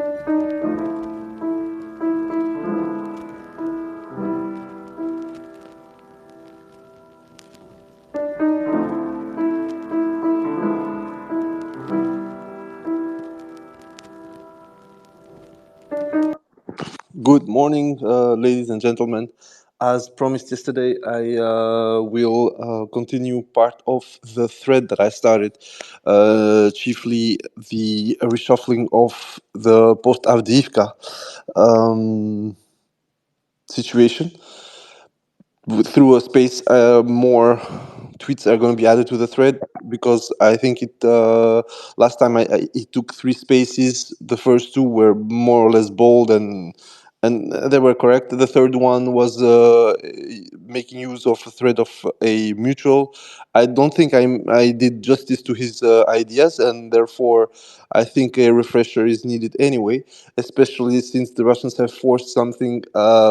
Good morning, ladies and gentlemen. As promised yesterday, I will continue part of the thread that I started, chiefly the reshuffling of the post-Avdiivka situation. Through a space, more tweets are going to be added to the thread because I think it last time it took 3 spaces. The first two were more or less bold and they were correct. The third one was making use of a thread of a mutual. I don't think I did justice to his ideas, and therefore I think a refresher is needed anyway, especially since the Russians have forced something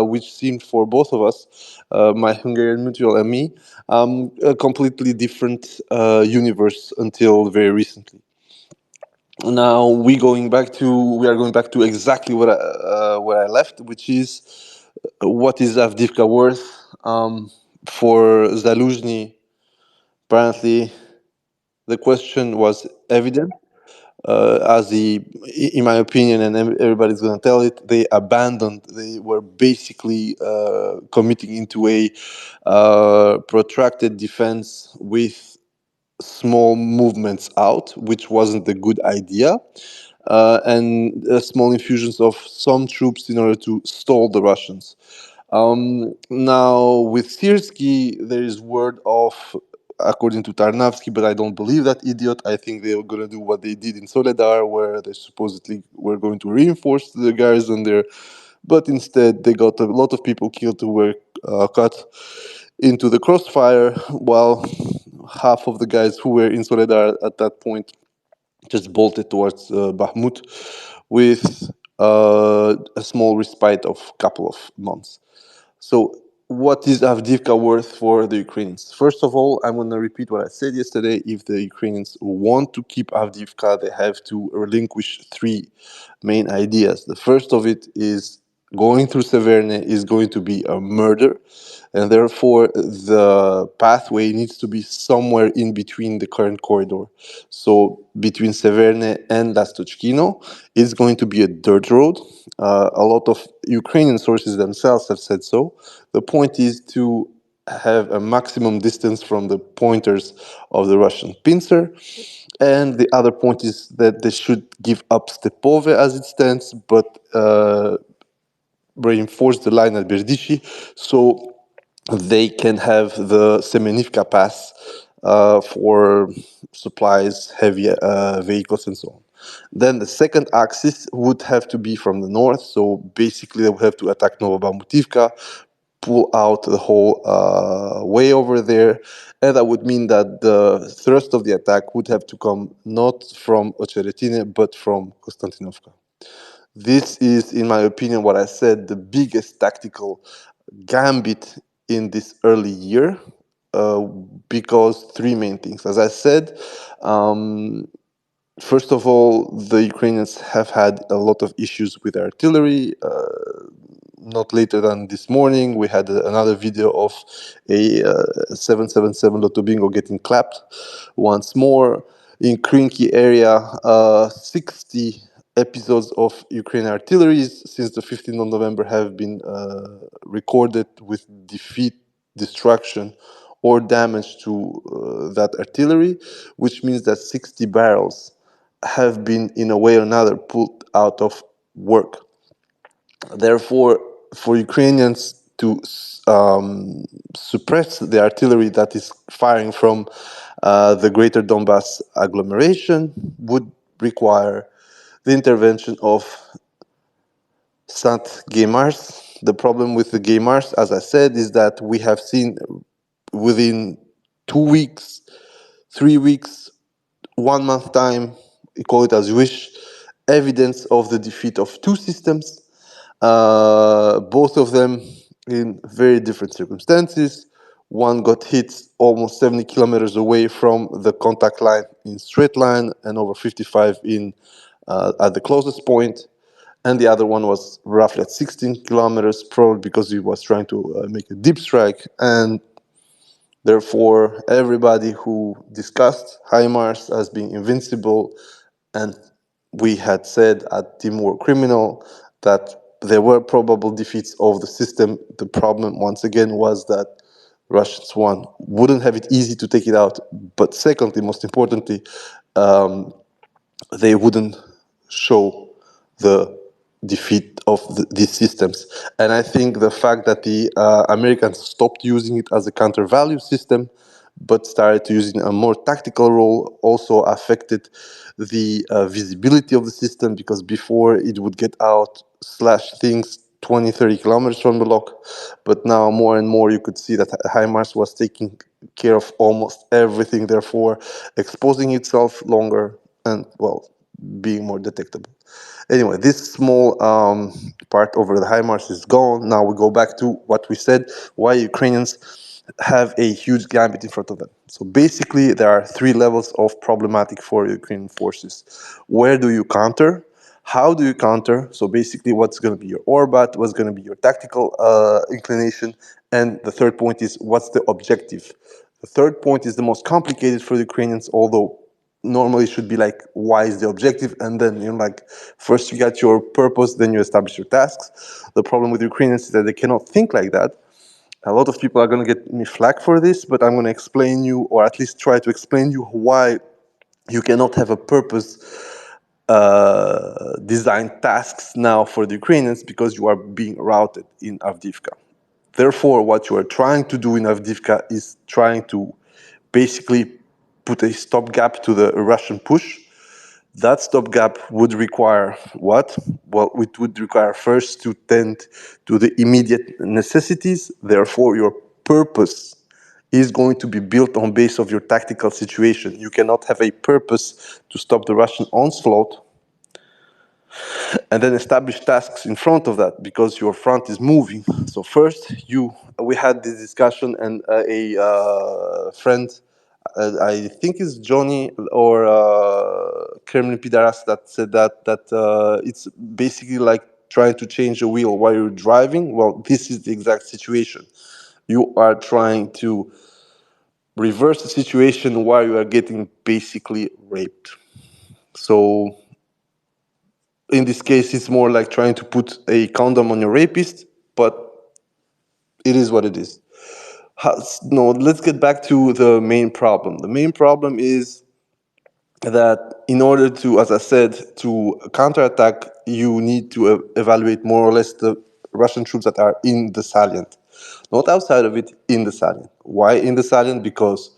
which seemed for both of us, my Hungarian mutual and me, a completely different universe until very recently. Now we are going back to exactly where I left, which is what is Avdiivka worth? For Zaluzhny, apparently the question was evident. As in my opinion, and everybody's going to tell it, they were basically committing into a protracted defense with small movements out, which wasn't a good idea, and small infusions of some troops in order to stall the Russians. Now, with Syrski, there is word of, according to Tarnavsky, but I don't believe that idiot. I think they were going to do what they did in Soledar, where they supposedly were going to reinforce the garrison there. But instead, they got a lot of people killed who were cut into the crossfire, while half of the guys who were in Soledar at that point just bolted towards Bakhmut with a small respite of a couple of months. So, what is Avdiivka worth for the Ukrainians? First of all, I'm going to repeat what I said yesterday. If the Ukrainians want to keep Avdiivka, they have to relinquish 3 main ideas. The first of it is going through Severne is going to be a murder, and therefore the pathway needs to be somewhere in between the current corridor. So between Severne and Lastochkino, it's going to be a dirt road. A lot of Ukrainian sources themselves have said so. The point is to have a maximum distance from the pointers of the Russian pincer. And the other point is that they should give up Stepove as it stands, but reinforce the line at Berdishi so they can have the Semenivka pass for supplies, heavy vehicles, and so on. Then the second axis would have to be from the north, so basically they would have to attack Novobahmutivka, pull out the whole way over there, and that would mean that the thrust of the attack would have to come not from Ocheretine, but from Konstantinovka. This is, in my opinion, what I said, the biggest tactical gambit in this early year, because 3 main things. As I said, first of all, the Ukrainians have had a lot of issues with artillery. Not later than this morning, we had another video of a 777 Lotto Bingo getting clapped once more. In Krinky area, 60 episodes of Ukrainian artillery since the 15th of November have been recorded with defeat, destruction, or damage to that artillery, which means that 60 barrels have been, in a way or another, put out of work. Therefore, for Ukrainians to suppress the artillery that is firing from the greater Donbass agglomeration would require the intervention of Sant Geimars. The problem with the Geimars, as I said, is that we have seen within 2 weeks, 3 weeks, 1 month time, you call it as you wish, evidence of the defeat of 2 systems, both of them in very different circumstances. One got hit almost 70 kilometers away from the contact line in straight line and over 55 in at the closest point. and the other one was roughly at 16 kilometers, probably because he was trying to make a deep strike. And therefore, everybody who discussed HIMARS as being invincible, and we had said at Team War Criminal that there were probable defeats of the system. The problem, once again, was that Russians, one, wouldn't have it easy to take it out, but secondly, most importantly, they wouldn't show the defeat of these systems. And I think the fact that the Americans stopped using it as a counter-value system but started to use it in a more tactical role also affected the visibility of the system, because before it would get out, slash things 20, 30 kilometers from the lock. But now more and more you could see that HIMARS was taking care of almost everything, therefore exposing itself longer and, well, being more detectable. Anyway, this small part over the HIMARS is gone. Now we go back to what we said, why Ukrainians have a huge gambit in front of them. So basically, there are three levels of problematic for Ukrainian forces. Where do you counter? How do you counter? So basically, what's going to be your orbit? What's going to be your tactical inclination? And the third point is, what's the objective? The third point is the most complicated for the Ukrainians, although normally should be like, why is the objective? And then, like, first you got your purpose, then you establish your tasks. The problem with Ukrainians is that they cannot think like that. A lot of people are going to get me flack for this, but I'm going to explain you, or at least try to explain you, why you cannot have a purpose designed tasks now for the Ukrainians, because you are being routed in Avdiivka. Therefore, what you are trying to do in Avdiivka is trying to basically put a stopgap to the Russian push. That stopgap would require what? Well, it would require first to tend to the immediate necessities. Therefore, your purpose is going to be built on base of your tactical situation. You cannot have a purpose to stop the Russian onslaught and then establish tasks in front of that, because your front is moving. So first, we had this discussion, and a friend, I think it's Johnny or Kremlin Pidaras, that said that it's basically like trying to change a wheel while you're driving. Well, this is the exact situation. You are trying to reverse the situation while you are getting basically raped. So in this case, it's more like trying to put a condom on your rapist, but it is what it is. No, let's get back to the main problem. The main problem is that in order to, as I said, to counterattack, you need to evaluate more or less the Russian troops that are in the salient. Not outside of it, in the salient. Why in the salient? Because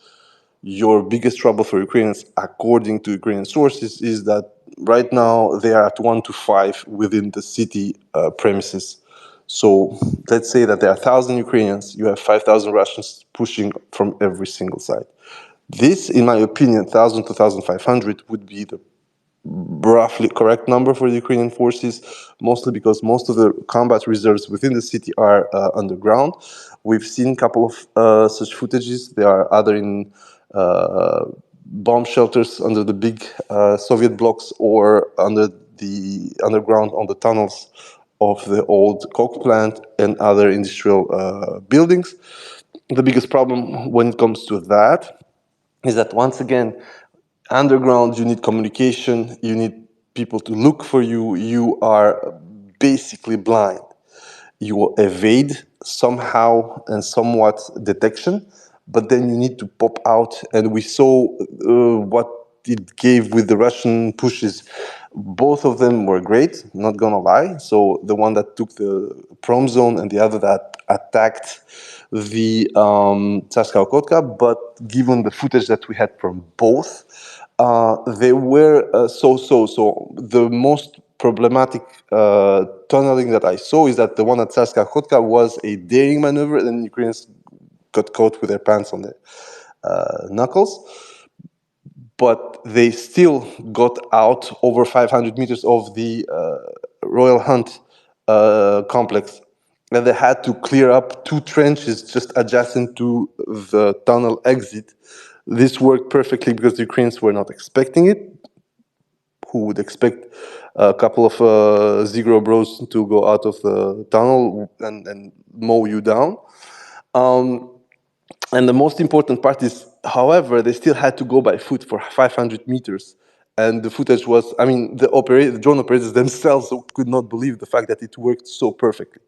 your biggest trouble for Ukrainians, according to Ukrainian sources, is that right now they are at 1 to 5 within the city premises. So let's say that there are 1,000 Ukrainians, you have 5,000 Russians pushing from every single side. This, in my opinion, 1,000 to 1,500 would be the roughly correct number for the Ukrainian forces, mostly because most of the combat reserves within the city are underground. We've seen a couple of such footages. There are other in bomb shelters under the big Soviet blocks, or under the underground on the tunnels of the old coke plant and other industrial buildings. The biggest problem when it comes to that is that, once again, underground, you need communication, you need people to look for you, you are basically blind. You will evade somehow and somewhat detection, but then you need to pop out, and we saw what it gave with the Russian pushes. Both of them were great, not gonna lie. So the one that took the prom zone and the other that attacked the Tsarskaya Kotka, but given the footage that we had from both, they were so-so. So the most problematic tunneling that I saw is that the one at Tsarskaya Kotka was a daring maneuver, and Ukrainians got caught with their pants on their knuckles. But they still got out over 500 meters of the Royal Hunt complex. And they had to clear up 2 trenches just adjacent to the tunnel exit. This worked perfectly because the Ukrainians were not expecting it. who would expect a couple of Zigro bros to go out of the tunnel and mow you down. And the most important part is, however, they still had to go by foot for 500 meters. And the footage was, I mean, the drone operators themselves could not believe the fact that it worked so perfectly.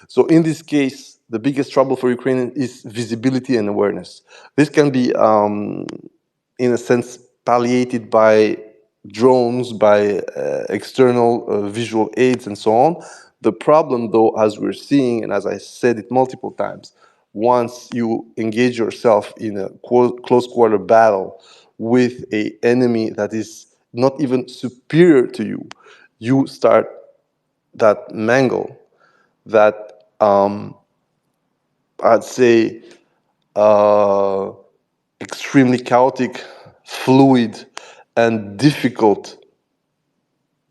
So in this case, the biggest trouble for Ukraine is visibility and awareness. This can be, in a sense, palliated by drones, by external visual aids, and so on. The problem, though, as we're seeing, and as I said it multiple times, once you engage yourself in a close quarter battle with an enemy that is not even superior to you, you start that mangle, that I'd say extremely chaotic, fluid, and difficult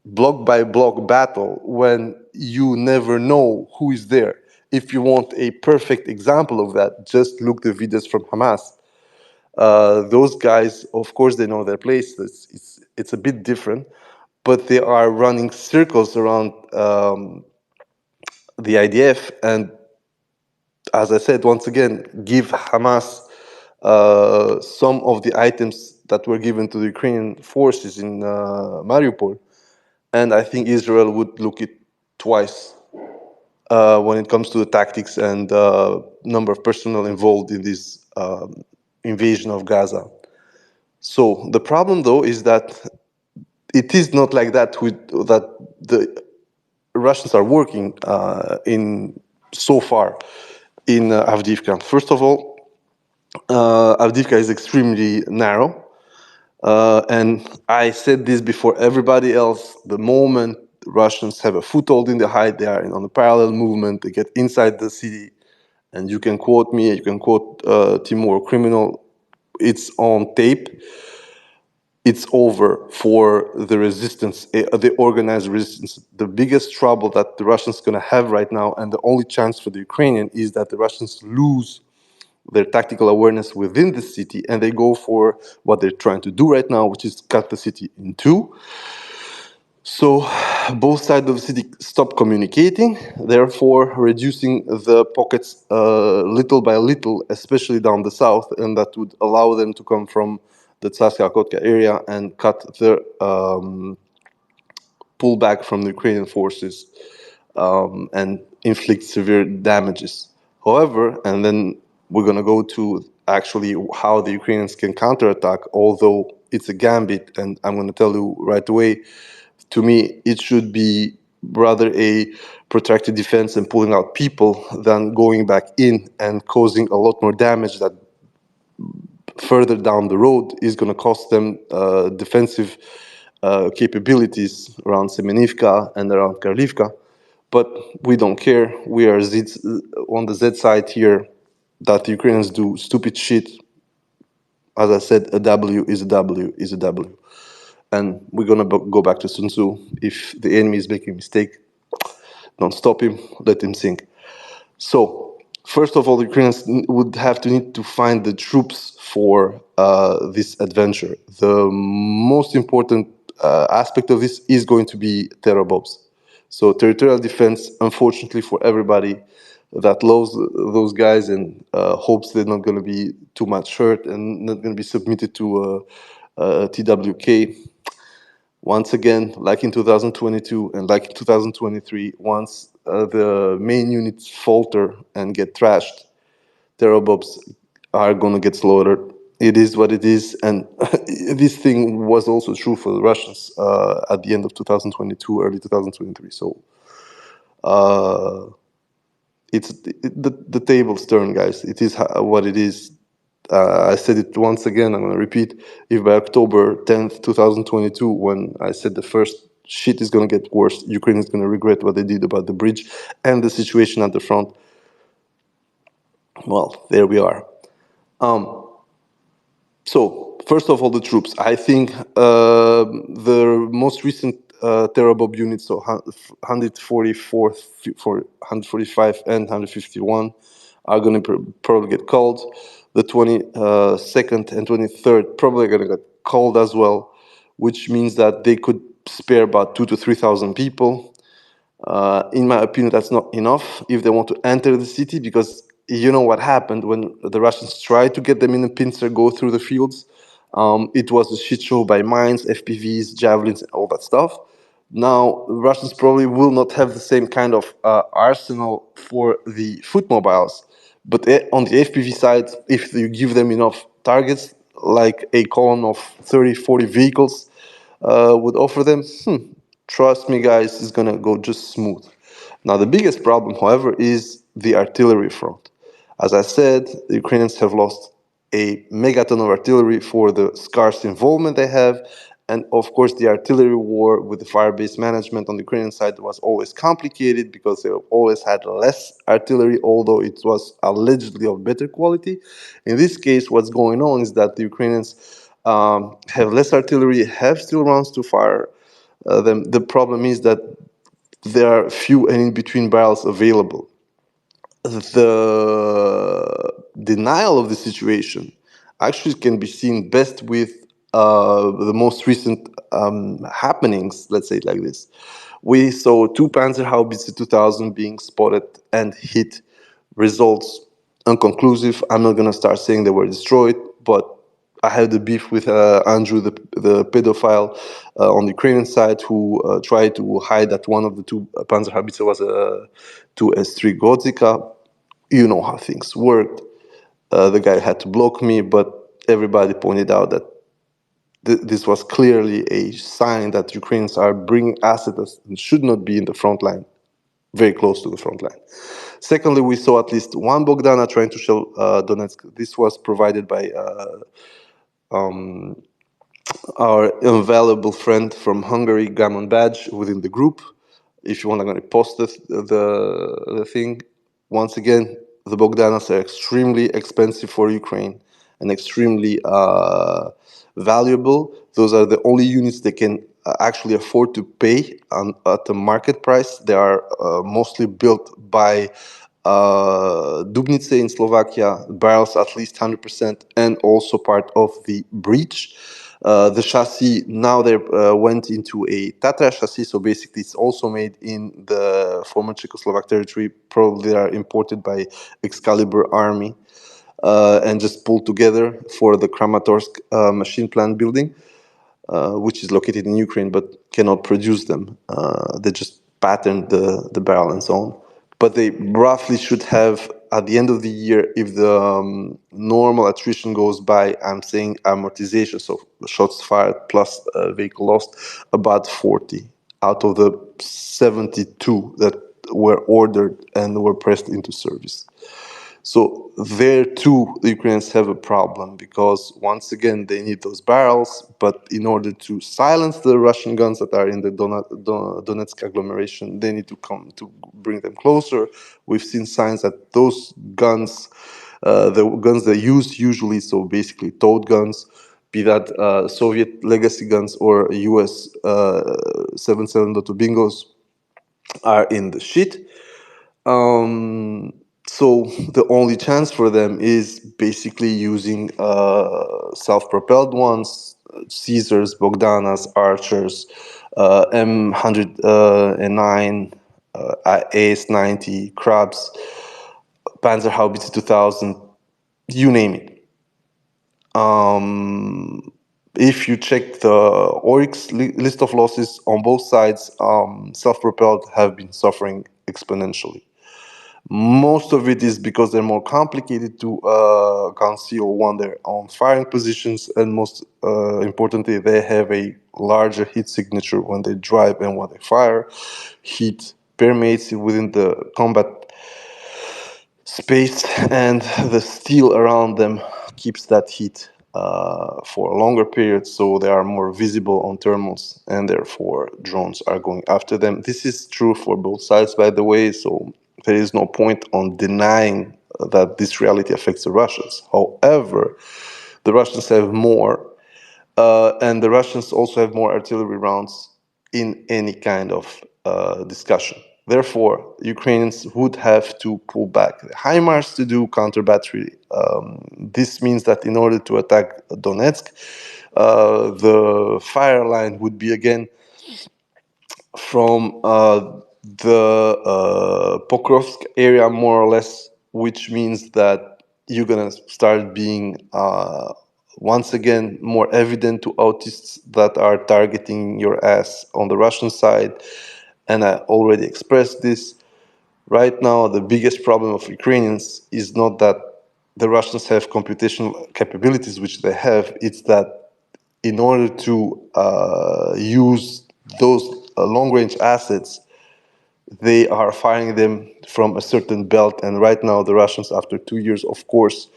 block by block battle when you never know who is there. If you want a perfect example of that, just look the videos from Hamas. Those guys, of course, they know their place. It's a bit different, but they are running circles around the IDF, and as I said, once again, give Hamas some of the items that were given to the Ukrainian forces in Mariupol. And I think Israel would look it twice when it comes to the tactics and number of personnel involved in this invasion of Gaza. So the problem, though, is that it is not like that that the Russians are working in so far in Avdiivka. First of all, Avdiivka is extremely narrow. And I said this before everybody else. The moment Russians have a foothold in the height, they are on a parallel movement, they get inside the city, and you can quote me, you can quote Timur Criminal, it's on tape. It's over for the resistance, the organized resistance. The biggest trouble that the Russians are going to have right now, and the only chance for the Ukrainian, is that the Russians lose their tactical awareness within the city, and they go for what they're trying to do right now, which is cut the city in two. So both sides of the city stop communicating, therefore reducing the pockets little by little, especially down the south, and that would allow them to come from the Tsarskaya Kotka area and cut the pullback from the Ukrainian forces and inflict severe damages. However, and then we're going to go to actually how the Ukrainians can counterattack, although it's a gambit, and I'm going to tell you right away, to me, it should be rather a protracted defense and pulling out people than going back in and causing a lot more damage that further down the road is going to cost them defensive capabilities around Semenivka and around Karlivka. But we don't care. We are on the Z side here, that the Ukrainians do stupid shit. As I said, a W is a W is a W. And we're going to go back to Sun Tzu. If the enemy is making a mistake, don't stop him, let him sink. So, first of all, the Ukrainians would have to need to find the troops for this adventure. The most important aspect of this is going to be terror bombs. So, territorial defense, unfortunately for everybody that loves those guys and hopes they're not going to be too much hurt and not going to be submitted to TWK. Once again, like in 2022 and like in 2023, once the main units falter and get trashed, terror bombs are going to get slaughtered. It is what it is. And this thing was also true for the Russians at the end of 2022, early 2023. So the table's turn, guys. It is what it is. I said it once again, I'm going to repeat. If by October 10th, 2022, when I said the first shit is going to get worse, Ukraine is going to regret what they did about the bridge and the situation at the front. Well, there we are. So, first of all, the troops. I think the most recent terror bomb units, so 144, 145, and 151, are going to probably get called. The 22nd and 23rd probably going to get called as well. which means that they could spare about 2 to 3,000 people. In my opinion, that's not enough if they want to enter the city, because you know what happened when the Russians tried to get them in a pincer, go through the fields. It was a shit show by mines, FPVs, javelins, all that stuff. Now, Russians probably will not have the same kind of arsenal for the foot mobiles. But on the FPV side, if you give them enough targets, like a column of 30, 40 vehicles would offer them, trust me, guys, it's going to go just smooth. Now, the biggest problem, however, is the artillery front. As I said, the Ukrainians have lost a megaton of artillery for the scarce involvement they have. And of course, the artillery war with the fire-based management on the Ukrainian side was always complicated because they always had less artillery, although it was allegedly of better quality. In this case, what's going on is that the Ukrainians have less artillery, have still rounds to fire them. The problem is that there are few and in between barrels available. The denial of the situation actually can be seen best with the most recent happenings, let's say it like this. We saw two Panzerhaubitze 2000 being spotted and hit. Results unconclusive. I'm not going to start saying they were destroyed, but I had the beef with Andrew, the pedophile on the Ukrainian side, who tried to hide that one of the two Panzerhaubitze was a 2S3 Godzika. You know how things worked. The guy had to block me, but everybody pointed out that this was clearly a sign that Ukrainians are bringing assets and should not be in the front line, very close to the front line. Secondly, we saw at least one Bogdana trying to shell Donetsk. This was provided by our invaluable friend from Hungary, Gamon Badge, within the group. If you want, I'm going to post the thing. Once again, the Bogdanas are extremely expensive for Ukraine and extremely valuable. Those are the only units they can actually afford to pay at the market price. They are mostly built by Dubnice in Slovakia, barrels at least 100%, and also part of the breach. The chassis, now they went into a Tatra chassis, so basically it's also made in the former Czechoslovak territory. Probably they are imported by Excalibur Army and just pulled together for the Kramatorsk machine plant building, which is located in Ukraine but cannot produce them. They just patterned the barrel and so on. But they roughly should have, at the end of the year, if the normal attrition goes by, I'm saying amortization, so shots fired plus vehicle lost, about 40 out of the 72 that were ordered and were pressed into service. So there too, the Ukrainians have a problem because once again they need those barrels, but in order to silence the Russian guns that are in the Donetsk agglomeration, they need to come to bring them closer. We've seen signs that those guns, the guns they use usually, so basically towed guns, be that Soviet legacy guns or US 7.7.2 bingos, are in the shit. So the only chance for them is basically using self-propelled ones, Caesars, Bogdanas, Archers, M109, AS90, Krabs, Panzerhaubitze 2000, you name it. If you check the Oryx list of losses on both sides, self-propelled have been suffering exponentially. Most of it is because they're more complicated to conceal when they're on firing positions, and most importantly, they have a larger heat signature when they drive and when they fire. Heat permeates within the combat space, and the steel around them keeps that heat for a longer period, so they are more visible on thermals, and therefore drones are going after them. This is true for both sides, by the way, so there is no point on denying that this reality affects the Russians. However, the Russians have more, and the Russians also have more artillery rounds in any kind of discussion. Therefore, Ukrainians would have to pull back the HIMARS to do counter battery. This means that in order to attack Donetsk, The fire line would be again from the Pokrovsk area, more or less, which means that you're gonna start being once again more evident to autists that are targeting your ass on the Russian side. And I already expressed this. Right now, the biggest problem of Ukrainians is not that the Russians have computational capabilities, which they have. It's that in order to use those long-range assets, they are firing them from a certain belt. And right now, the Russians, after 2 years, of course,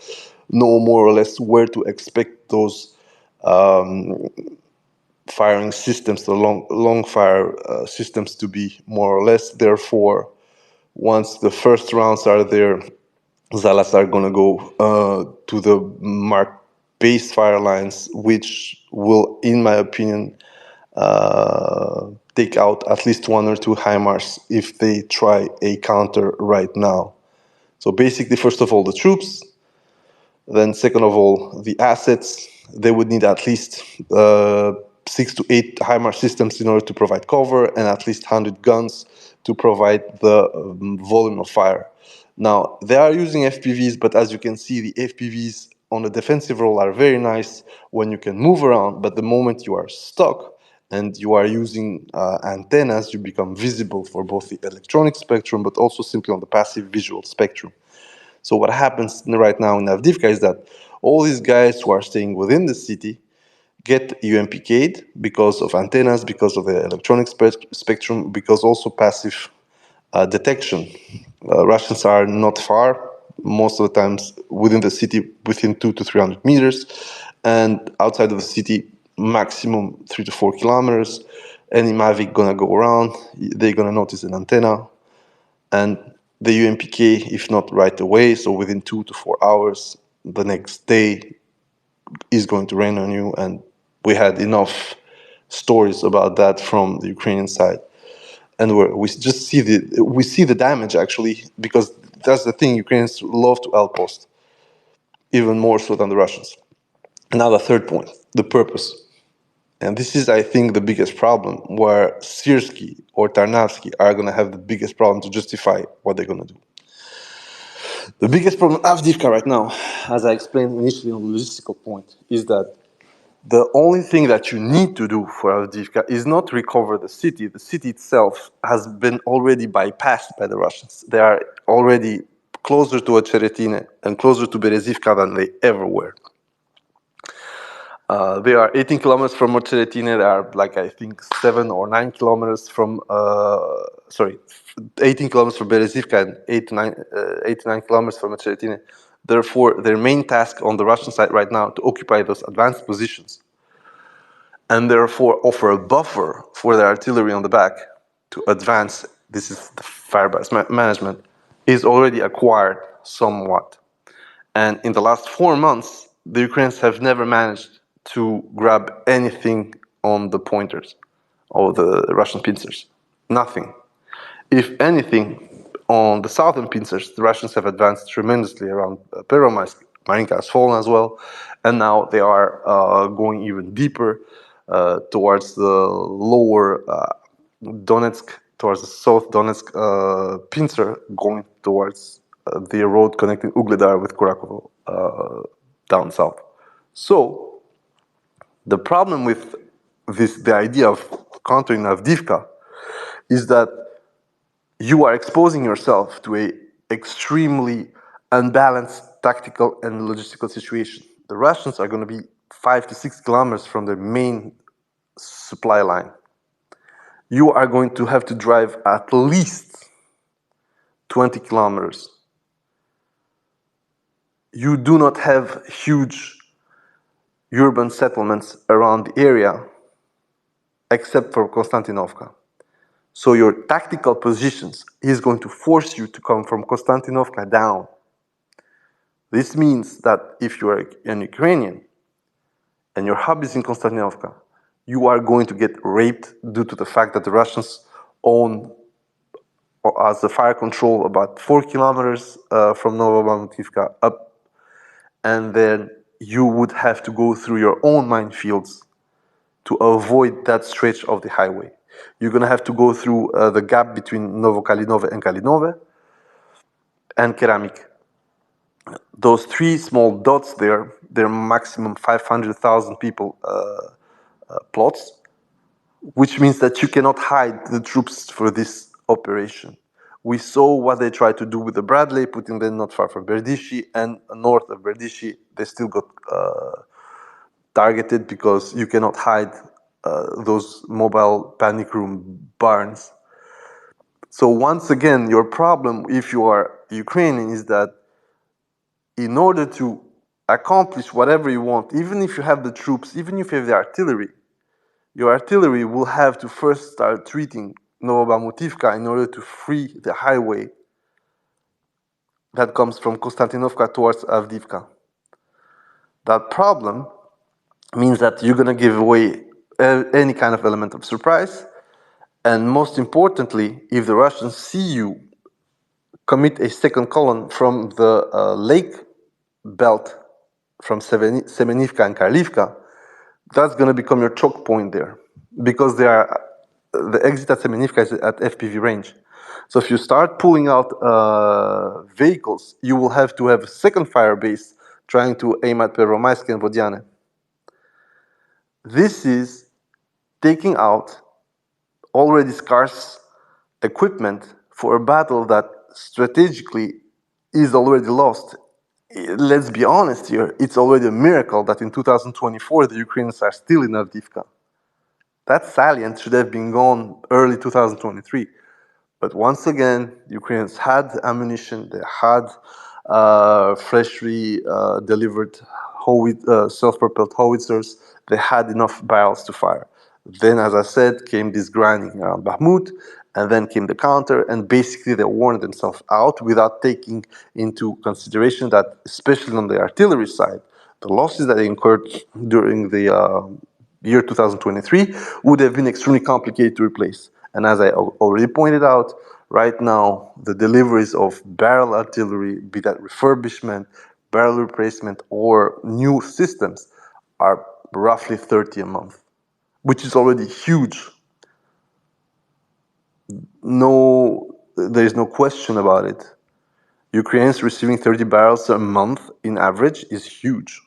know more or less where to expect those firing systems, the long fire systems, to be more or less. Therefore, once the first rounds are there, Zalas are going to go to the marked base fire lines, which will, in my opinion, take out at least one or two HIMARS if they try a counter right now. So basically, first of all, the troops, then second of all, the assets. They would need at least 6 to 8 HIMARS systems in order to provide cover, and at least 100 guns to provide the volume of fire. Now, they are using FPVs, but as you can see, the FPVs on the defensive role are very nice when you can move around, but the moment you are stuck and you are using antennas, you become visible for both the electronic spectrum, but also simply on the passive visual spectrum. So what happens right now in Avdiivka is that all these guys who are staying within the city get UMPK'd because of antennas, because of the electronic spectrum, because also passive detection. Russians are not far, most of the times within the city, within 200 to 300 meters, and outside of the city, maximum 3 to 4 kilometers. Any Mavic gonna go around, they're gonna notice an antenna, and the UMPK, if not right away, so within 2 to 4 hours, the next day is going to rain on you. And we had enough stories about that from the Ukrainian side. And we just see the damage, actually, because that's the thing. Ukrainians love to outpost, even more so than the Russians. Now the third point, the purpose. And this is, I think, the biggest problem, where Syrskyi or Tarnavsky are going to have the biggest problem to justify what they're going to do. The biggest problem of Avdiivka right now, as I explained initially on the logistical point, is that the only thing that you need to do for Avdiivka is not recover the city. The city itself has been already bypassed by the Russians. They are already closer to Ocheretine and closer to Berezivka than they ever were. They are 18 kilometers from Ocheretine. They are, like, I think 7 or 9 kilometers from, 18 kilometers from Berezivka and 8 to 9 kilometers from Ocheretine. Therefore, their main task on the Russian side right now to occupy those advanced positions, and therefore offer a buffer for the artillery on the back to advance. This is the fire-based management, is already acquired somewhat. And in the last 4 months, the Ukrainians have never managed to grab anything on the pointers or the Russian pincers. Nothing. If anything, on the southern pincers, the Russians have advanced tremendously around Peromaisk. Marinka has fallen as well. And now they are going even deeper towards the lower Donetsk, towards the South Donetsk pincer, going towards the road connecting Ugledar with Kurakovo down south. So the problem with the idea of countering Avdiivka is that you are exposing yourself to a extremely unbalanced tactical and logistical situation. The Russians are going to be 5 to 6 kilometers from their main supply line. You are going to have to drive at least 20 kilometers. You do not have huge urban settlements around the area, except for Konstantinovka. So your tactical positions is going to force you to come from Konstantinovka down. This means that if you are an Ukrainian and your hub is in Konstantinovka, you are going to get raped due to the fact that the Russians own, as the fire control, about 4 kilometers from Novomamativka up. And then you would have to go through your own minefields to avoid that stretch of the highway. You're going to have to go through the gap between Novo Kalinove and Kalinove and Keramik. Those three small dots there, they're maximum 500,000 people plots, which means that you cannot hide the troops for this operation. We saw what they tried to do with the Bradley, putting them not far from Berdishi, and north of Berdishi, they still got targeted because you cannot hide those mobile panic room barns. So once again, your problem, if you are Ukrainian, is that in order to accomplish whatever you want, even if you have the troops, even if you have the artillery, your artillery will have to first start treating Novo-Avdiivka in order to free the highway that comes from Konstantinovka towards Avdiivka. That problem means that you're going to give away any kind of element of surprise. And most importantly, if the Russians see you commit a second column from the lake belt from Semenivka and Karlivka, that's going to become your choke point there, because the exit at Semenivka is at FPV range. So if you start pulling out vehicles, you will have to have a second fire base trying to aim at Pervomaysk and Vodiane. This is taking out already scarce equipment for a battle that strategically is already lost. Let's be honest here, it's already a miracle that in 2024 the Ukrainians are still in Avdiivka. That salient should have been gone early 2023. But once again, Ukrainians had ammunition, they had freshly delivered self-propelled howitzers, they had enough barrels to fire. Then, as I said, came this grinding around Bakhmut, and then came the counter, and basically they worn themselves out without taking into consideration that, especially on the artillery side, the losses that they incurred during the year 2023 would have been extremely complicated to replace. And as I already pointed out, right now, the deliveries of barrel artillery, be that refurbishment, barrel replacement, or new systems, are roughly 30 a month, which is already huge. There is no question about it. Ukrainians receiving 30 barrels a month in average is huge.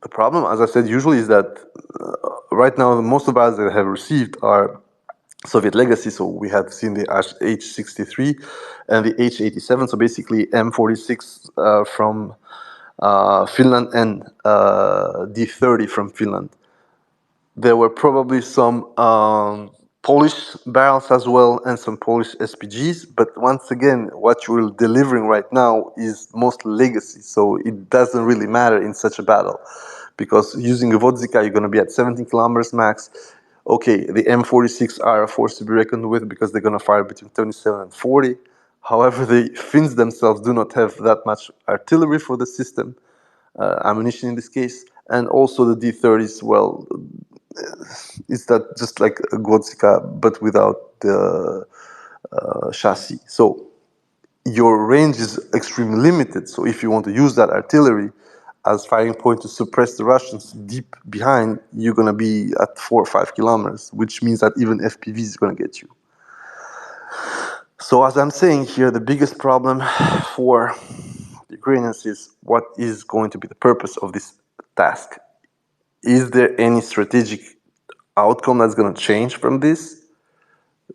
The problem, as I said, usually is that right now most of the barrels that I have received are Soviet legacy. So we have seen the H-63 and the H-87. So basically M46 from Finland and D-30 from Finland. There were probably some Polish barrels as well and some Polish SPGs. But once again, what you're delivering right now is mostly legacy. So it doesn't really matter in such a battle. Because using a Vodzika, you're going to be at 17 kilometers max. Okay, the M46 are a force to be reckoned with because they're going to fire between 27 and 40. However, the Finns themselves do not have that much artillery for the system, ammunition in this case, and also the D-30s, well, it's that just like a Godzika, but without the chassis. So your range is extremely limited. So if you want to use that artillery as firing point to suppress the Russians deep behind, you're going to be at 4 or 5 kilometers, which means that even FPV is going to get you. So as I'm saying here, the biggest problem for the Ukrainians is what is going to be the purpose of this task. Is there any strategic outcome that's going to change from this?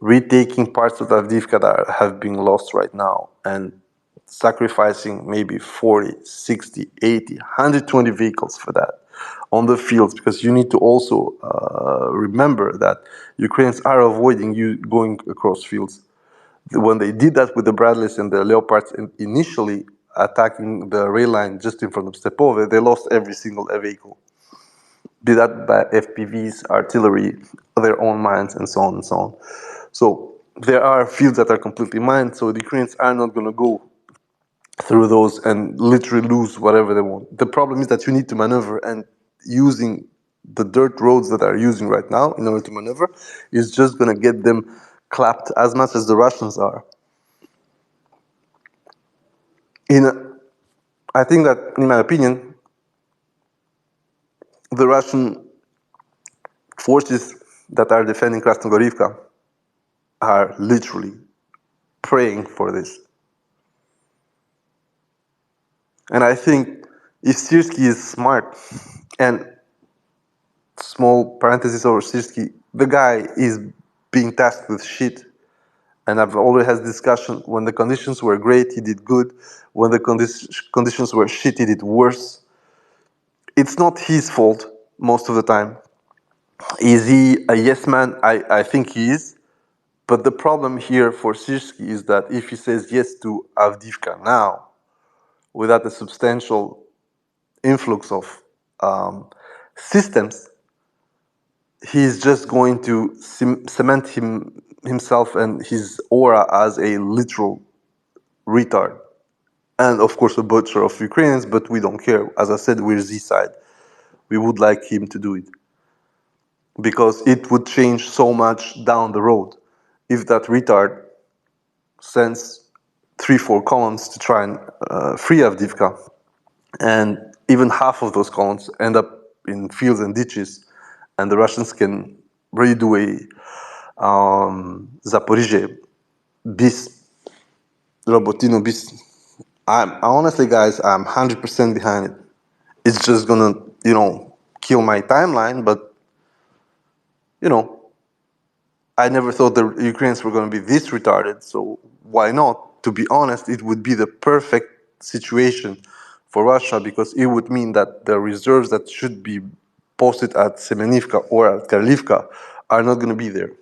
Retaking parts of Avdiivka that have been lost right now and sacrificing maybe 40, 60, 80, 120 vehicles for that on the fields, because you need to also remember that Ukrainians are avoiding you going across fields. When they did that with the Bradleys and the Leopards initially attacking the rail line just in front of Stepove, they lost every single vehicle. Did that by FPVs, artillery, their own mines, and so on and so on. So there are fields that are completely mined, so the Ukrainians are not going to go through those and literally lose whatever they want. The problem is that you need to maneuver, and using the dirt roads that are using right now in order to maneuver is just going to get them clapped as much as the Russians are. I think that, in my opinion, the Russian forces that are defending Krasnogorivka are literally praying for this. And I think if Sirski is smart, and small parenthesis over Sirski, the guy is being tasked with shit. And I've already had discussion, when the conditions were great, he did good. When the conditions were shit, he did worse. It's not his fault most of the time. Is he a yes man? I think he is. But the problem here for Sirski is that if he says yes to Avdiivka now, without a substantial influx of systems, he's just going to cement himself and his aura as a literal retard. And of course, a butcher of Ukrainians, but we don't care. As I said, we're Z side. We would like him to do it because it would change so much down the road if that retard sends 3-4 columns to try and free Avdiivka, and even half of those columns end up in fields and ditches, and the Russians can really do a Zaporizhzhia bis Robotino bis. I'm honestly, guys, I'm 100% behind it. It's just gonna, kill my timeline, but I never thought the Ukrainians were gonna be this retarded, so why not? To be honest, it would be the perfect situation for Russia, because it would mean that the reserves that should be posted at Semenivka or at Karlivka are not gonna be there.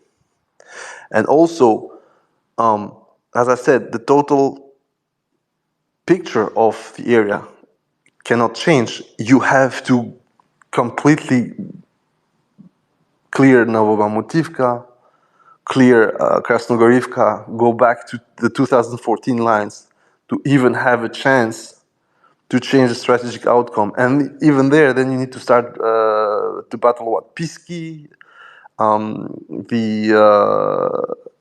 And also, as I said, the total picture of the area cannot change. You have to completely clear Novomamutivka, clear Krasnogorivka, go back to the 2014 lines to even have a chance to change the strategic outcome. And even there, then you need to start to battle Pisky, the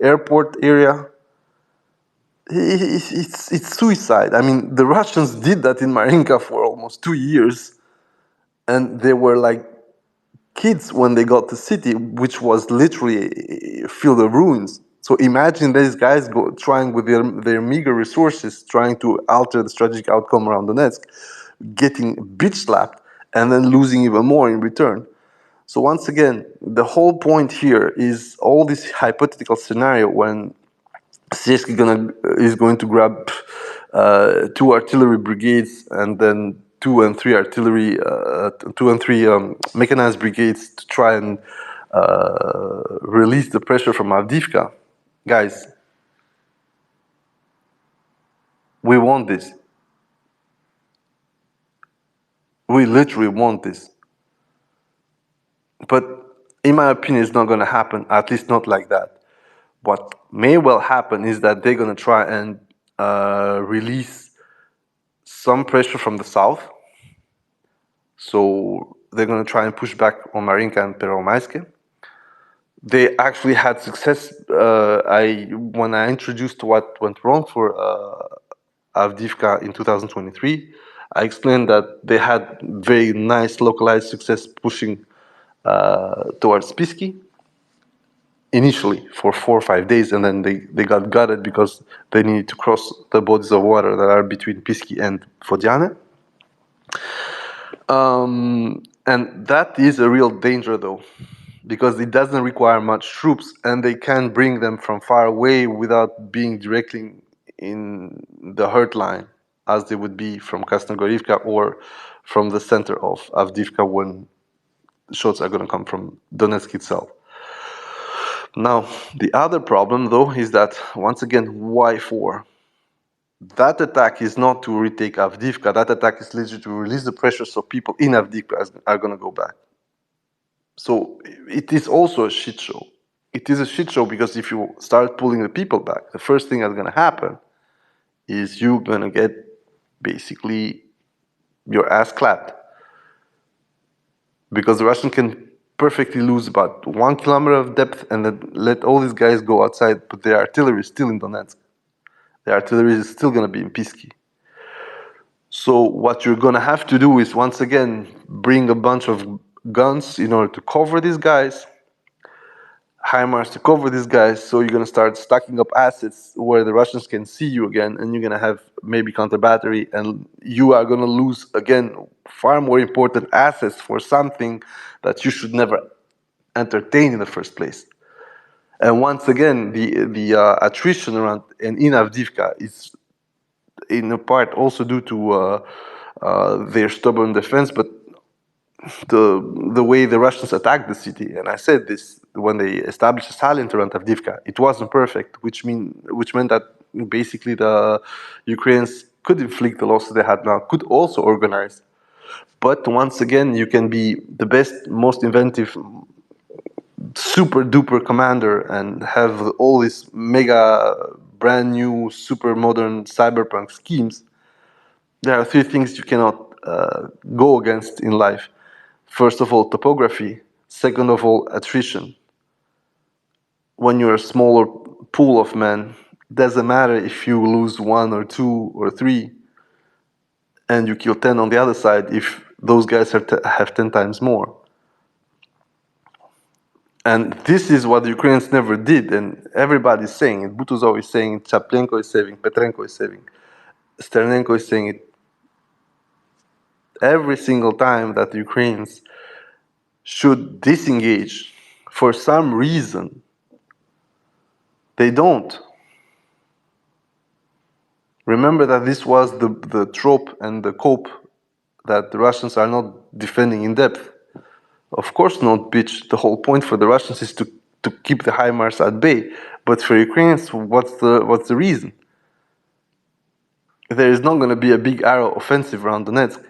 airport area. It's suicide. I mean, the Russians did that in Marinka for almost 2 years, and they were like kids when they got to city, which was literally a field of ruins. So imagine these guys trying with their meager resources, trying to alter the strategic outcome around Donetsk, getting bitch slapped, and then losing even more in return. So once again, the whole point here is all this hypothetical scenario when Sirski is going to grab 2 artillery brigades and then 2 and 3 artillery, 2 and 3 mechanized brigades to try and release the pressure from Avdiivka. Guys, we want this. We literally want this. But in my opinion, it's not going to happen, at least not like that. What may well happen is that they're going to try and release some pressure from the south. So they're going to try and push back on Marinka and Pervomaiske. They actually had success. When I introduced what went wrong for Avdiivka in 2023, I explained that they had very nice localized success pushing towards Pisky initially for 4 or 5 days, and then they got gutted because they needed to cross the bodies of water that are between Pisky and Vodiane. And that is a real danger, though, because it doesn't require much troops, and they can bring them from far away without being directly in the hurt line, as they would be from Krasnogorivka or from the center of Avdiivka when shots are going to come from Donetsk itself. Now, the other problem, though, is that, once again, why 4? That attack is not to retake Avdiivka. That attack is literally to release the pressure so people in Avdiivka are going to go back. So it is also a shit show. It is a shit show because if you start pulling the people back, the first thing that's going to happen is you're going to get basically your ass clapped. Because the Russian can perfectly lose about 1 kilometer of depth and then let all these guys go outside, but their artillery is still in Donetsk. Their artillery is still going to be in Pisky. So what you're gonna have to do is once again bring a bunch of guns in order to cover these guys, HIMARS to cover these guys. So you're gonna start stacking up assets where the Russians can see you again, and you're gonna have maybe counter battery, and you are gonna lose again far more important assets for something that you should never entertain in the first place. And once again, the attrition around and in Avdiivka is in a part also due to their stubborn defense, but the way the Russians attacked the city. And I said this when they established a salient around Avdiivka. It wasn't perfect, which meant that basically the Ukrainians could inflict the losses they had now, could also organize. But once again, you can be the best, most inventive, super duper commander and have all these mega brand new, super modern cyberpunk schemes. There are three things you cannot go against in life. First of all, topography. Second of all, attrition. When you're a smaller pool of men, doesn't matter if you lose one or two or three and you kill 10 on the other side if those guys have 10 times more. And this is what the Ukrainians never did, and everybody's saying it. Butuzov is saying it, Chaplenko is saying, Petrenko is saying, Sternenko is saying it. Every single time that the Ukrainians should disengage, for some reason, they don't. Remember that this was the trope and the cope that the Russians are not defending in depth. Of course not, bitch. The whole point for the Russians is to keep the HIMARS at bay. But for Ukrainians, what's the reason? There is not going to be a big arrow offensive around Donetsk.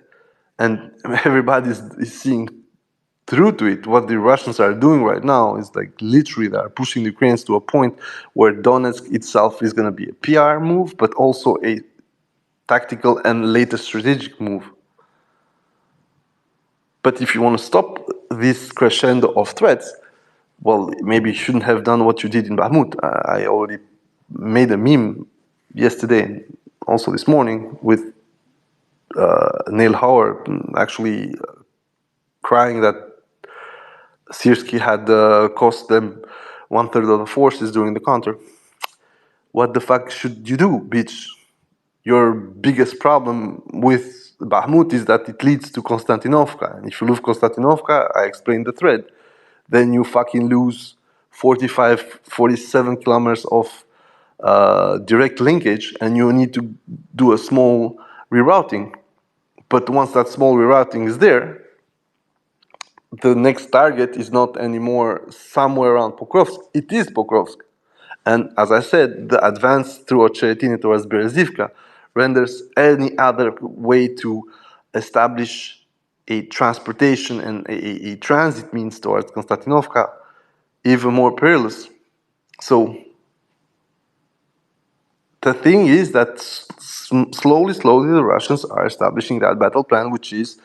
And everybody is seeing through to it. What the Russians are doing right now is like literally they are pushing the Ukrainians to a point where Donetsk itself is going to be a PR move, but also a tactical and later strategic move. But if you want to stop this crescendo of threats, well, maybe you shouldn't have done what you did in Bahmut. I already made a meme yesterday, also this morning, with Neil Howard actually crying that Syrski had cost them 1/3 of the forces during the counter. What the fuck should you do, bitch? Your biggest problem with Bahmut is that it leads to Konstantinovka. And if you lose Konstantinovka, I explained the thread, then you fucking lose 45, 47 kilometers of direct linkage and you need to do a small rerouting. But once that small rerouting is there, the next target is not anymore somewhere around Pokrovsk, it is Pokrovsk. And as I said, the advance through Ocheretini towards Berezivka renders any other way to establish a transportation and a transit means towards Konstantinovka even more perilous. So the thing is that slowly, the Russians are establishing that battle plan, which is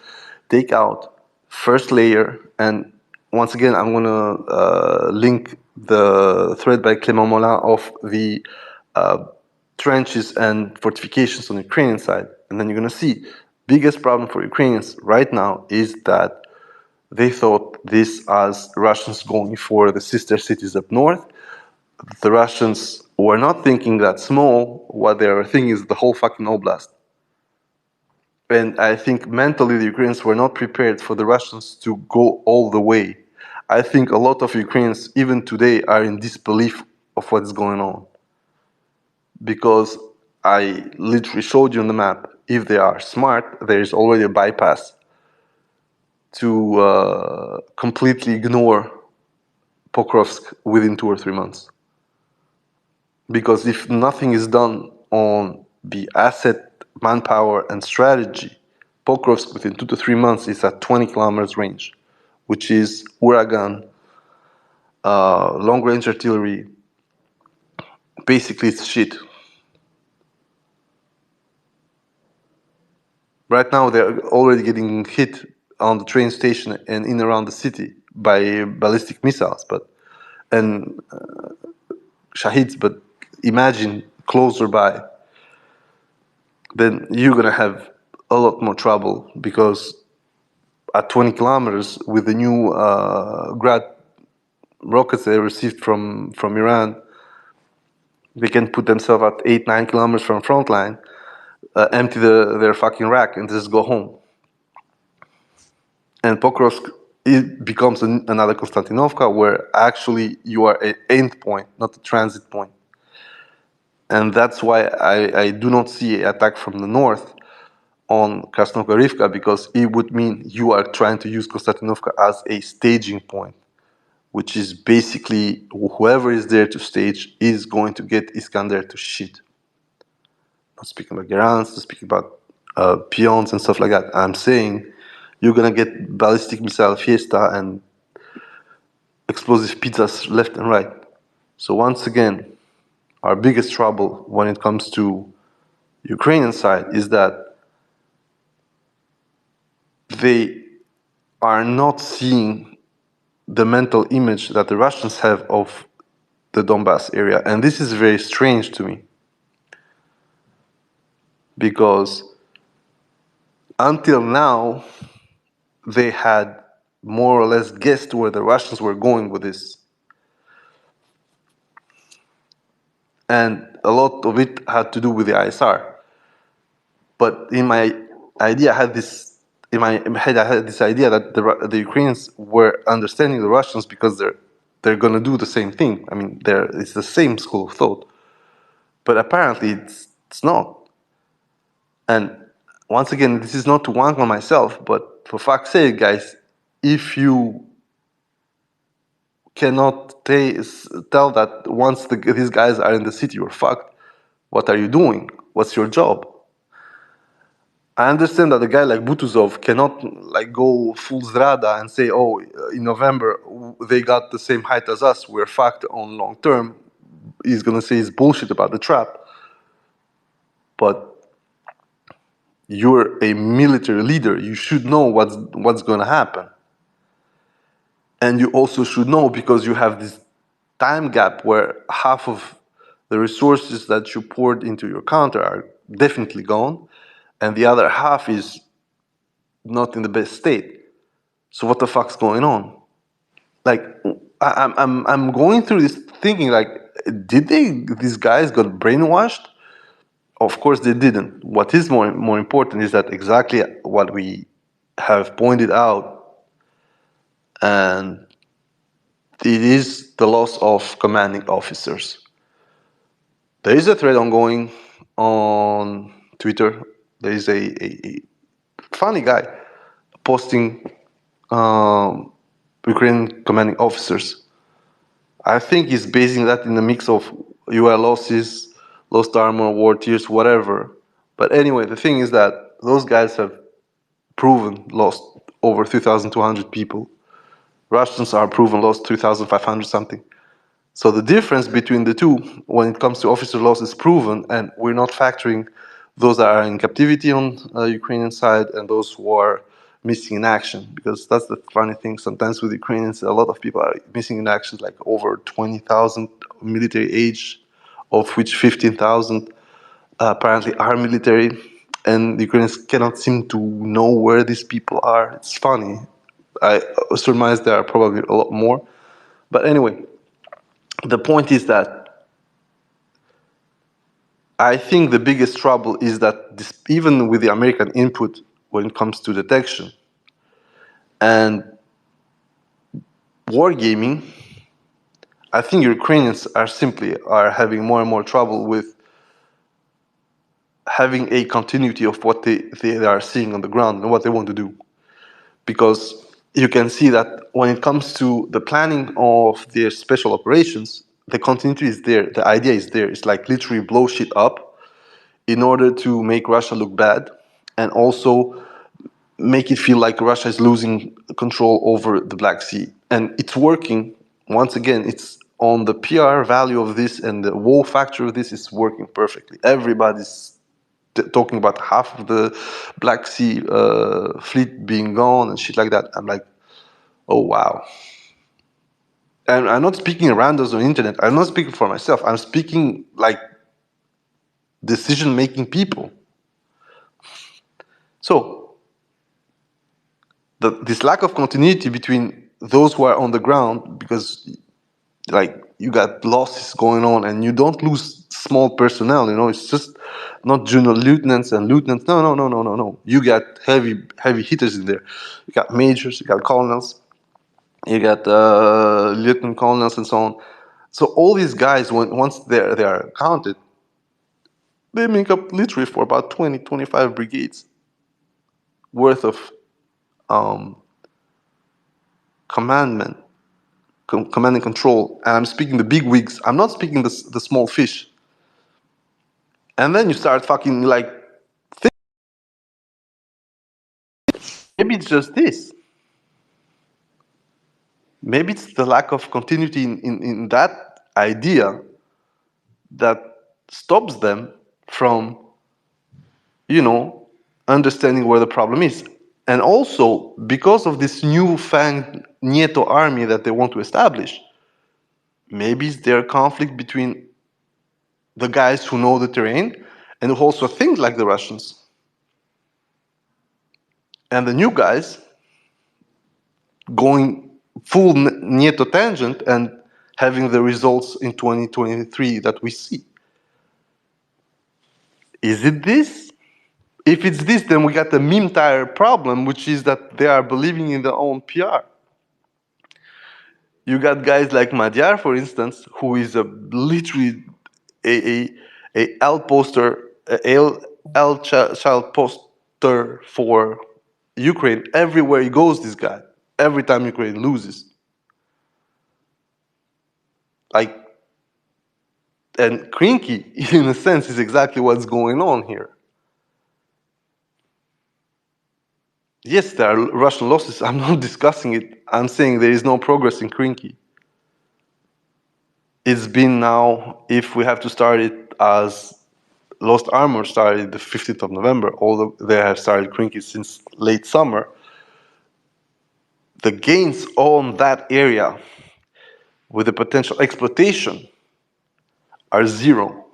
take out first layer. And once again, I'm going to link the thread by Clément Molin of the trenches and fortifications on the Ukrainian side. And then you're going to see biggest problem for Ukrainians right now is that they thought this as Russians going for the sister cities up north. The Russians were not thinking that small. What they were thinking is the whole fucking oblast. And I think mentally the Ukrainians were not prepared for the Russians to go all the way. I think a lot of Ukrainians, even today, are in disbelief of what's going on. Because I literally showed you on the map, if they are smart, there is already a bypass to completely ignore Pokrovsk within 2 or 3 months. Because if nothing is done on the asset, manpower, and strategy, Pokrovsk within 2 to 3 months is at 20 kilometers range, which is Uragan, long-range artillery. Basically, it's shit. Right now, they're already getting hit on the train station and in around the city by ballistic missiles, and Shahids. But imagine closer by, then you're gonna have a lot more trouble, because at 20 kilometers with the new Grad rockets they received from Iran, they can put themselves at 8-9 kilometers from front line, empty their fucking rack, and just go home. And Pokrovsk, it becomes another Konstantinovka, where actually you are an end point, not a transit point. And that's why I do not see an attack from the north on Krasnogorivka, because it would mean you are trying to use Konstantinovka as a staging point, which is basically whoever is there to stage is going to get Iskander to shit. Not speaking about Gerans, not speaking about peons and stuff like that. I'm saying you're gonna get ballistic missile fiesta and explosive pizzas left and right. So once again, our biggest trouble when it comes to Ukrainian side is that they are not seeing the mental image that the Russians have of the Donbass area. And this is very strange to me, because until now, they had more or less guessed where the Russians were going with this. And a lot of it had to do with the ISR. But in my idea, I had this in my head. I had this idea that the Ukrainians were understanding the Russians because they're going to do the same thing. I mean, it's the same school of thought. But apparently, it's not. And once again, this is not to wank on myself, but for fuck's sake, guys, if you cannot tell that once these guys are in the city, you're fucked, what are you doing? What's your job? I understand that a guy like Butuzov cannot like go full Zrada and say, oh, in November they got the same height as us, we're fucked on long term. He's gonna say it's bullshit about the trap. But you're a military leader. You should know what's gonna happen. And you also should know, because you have this time gap where half of the resources that you poured into your counter are definitely gone, and the other half is not in the best state. So what the fuck's going on? Like, I'm going through this thinking, like, did these guys got brainwashed? Of course they didn't. What is more important is that exactly what we have pointed out, and it is the loss of commanding officers. There is a thread ongoing on Twitter. There is a funny guy posting Ukrainian commanding officers. I think he's basing that in the mix of UL losses, lost armor, war tears, whatever. But anyway, the thing is that those guys have proven lost over 3,200 people. Russians are proven lost 3,500 something. So the difference between the two, when it comes to officer loss, is proven, and we're not factoring those that are in captivity on the Ukrainian side and those who are missing in action. Because that's the funny thing, sometimes with Ukrainians, a lot of people are missing in action, like over 20,000 military age, of which 15,000 apparently are military, and the Ukrainians cannot seem to know where these people are. It's funny. I surmise there are probably a lot more. But anyway, the point is that I think the biggest trouble is that even with the American input when it comes to detection and wargaming, I think Ukrainians are having more and more trouble with having a continuity of what they are seeing on the ground and what they want to do. Because you can see that when it comes to the planning of their special operations, the continuity is there, the idea is there. It's like literally blow shit up in order to make Russia look bad, and also make it feel like Russia is losing control over the Black Sea. And it's working. Once again, it's on the PR value of this and the wow factor of this is working perfectly. Everybody's talking about half of the Black Sea fleet being gone and shit like that. I'm like, oh wow. And I'm not speaking randos on the internet. I'm not speaking for myself. I'm speaking like decision-making people. So this lack of continuity between those who are on the ground, because like you got losses going on and you don't lose small personnel, it's just not junior lieutenants and lieutenants. No. You got heavy hitters in there. You got majors, you got colonels, you got lieutenant colonels and so on. So all these guys, once they are counted, they make up literally for about 20-25 brigades worth of um, commandment, command and control. And I'm speaking the big wigs. I'm not speaking the small fish. And then you start fucking like, maybe it's just this. Maybe it's the lack of continuity in that idea that stops them from, understanding where the problem is. And also, because of this newfound Nieto army that they want to establish, maybe it's their conflict between the guys who know the terrain and who also think like the Russians, and the new guys going full Nieto tangent and having the results in 2023 that we see. Is it this? If it's this, then we got the meme tire problem, which is that they are believing in their own PR. You got guys like Madjar, for instance, who is literally a L poster, L child poster for Ukraine. Everywhere he goes, this guy. Every time Ukraine loses. Like, and Krinky, in a sense, is exactly what's going on here. Yes, there are Russian losses. I'm not discussing it. I'm saying there is no progress in Krinky. It's been now, if we have to start it as Lost Armor started the 15th of November, although they have started Krinky since late summer, the gains on that area with the potential exploitation are zero.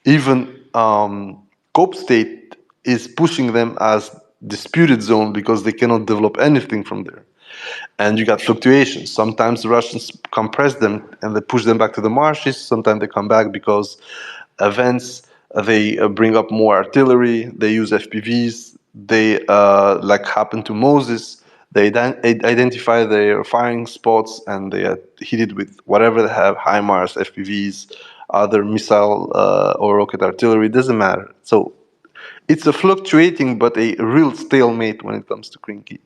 Even Cope State is pushing them as disputed zone because they cannot develop anything from there. And you got fluctuations. Sometimes the Russians compress them and they push them back to the marshes. Sometimes they come back because events, they bring up more artillery, they use FPVs, they, like happened to Moses, they identify their firing spots and they hit it with whatever they have, HIMARS, FPVs, other missile or rocket artillery, doesn't matter. So it's a fluctuating but a real stalemate when it comes to Krinky.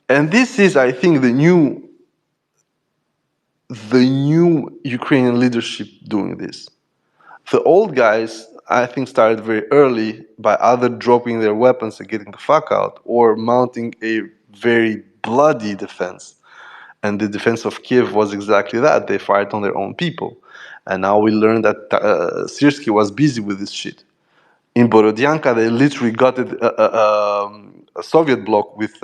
And this is, I think, the new Ukrainian leadership doing this. The old guys, I think, started very early by either dropping their weapons and getting the fuck out, or mounting a very bloody defense. And the defense of Kiev was exactly that. They fired on their own people. And now we learned that Syrskyi was busy with this shit. In Borodyanka, they literally gutted a Soviet bloc with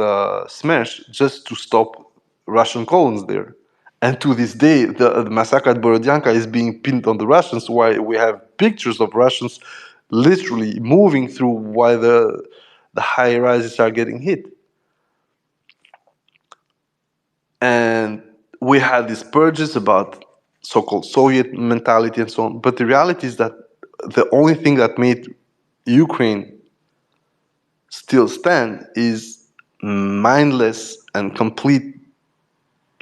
Smash just to stop Russian columns there. And to this day, the massacre at Borodyanka is being pinned on the Russians, while we have pictures of Russians literally moving through while the high rises are getting hit. And we had these purges about so-called Soviet mentality and so on. But the reality is that the only thing that made Ukraine still stand is mindless and complete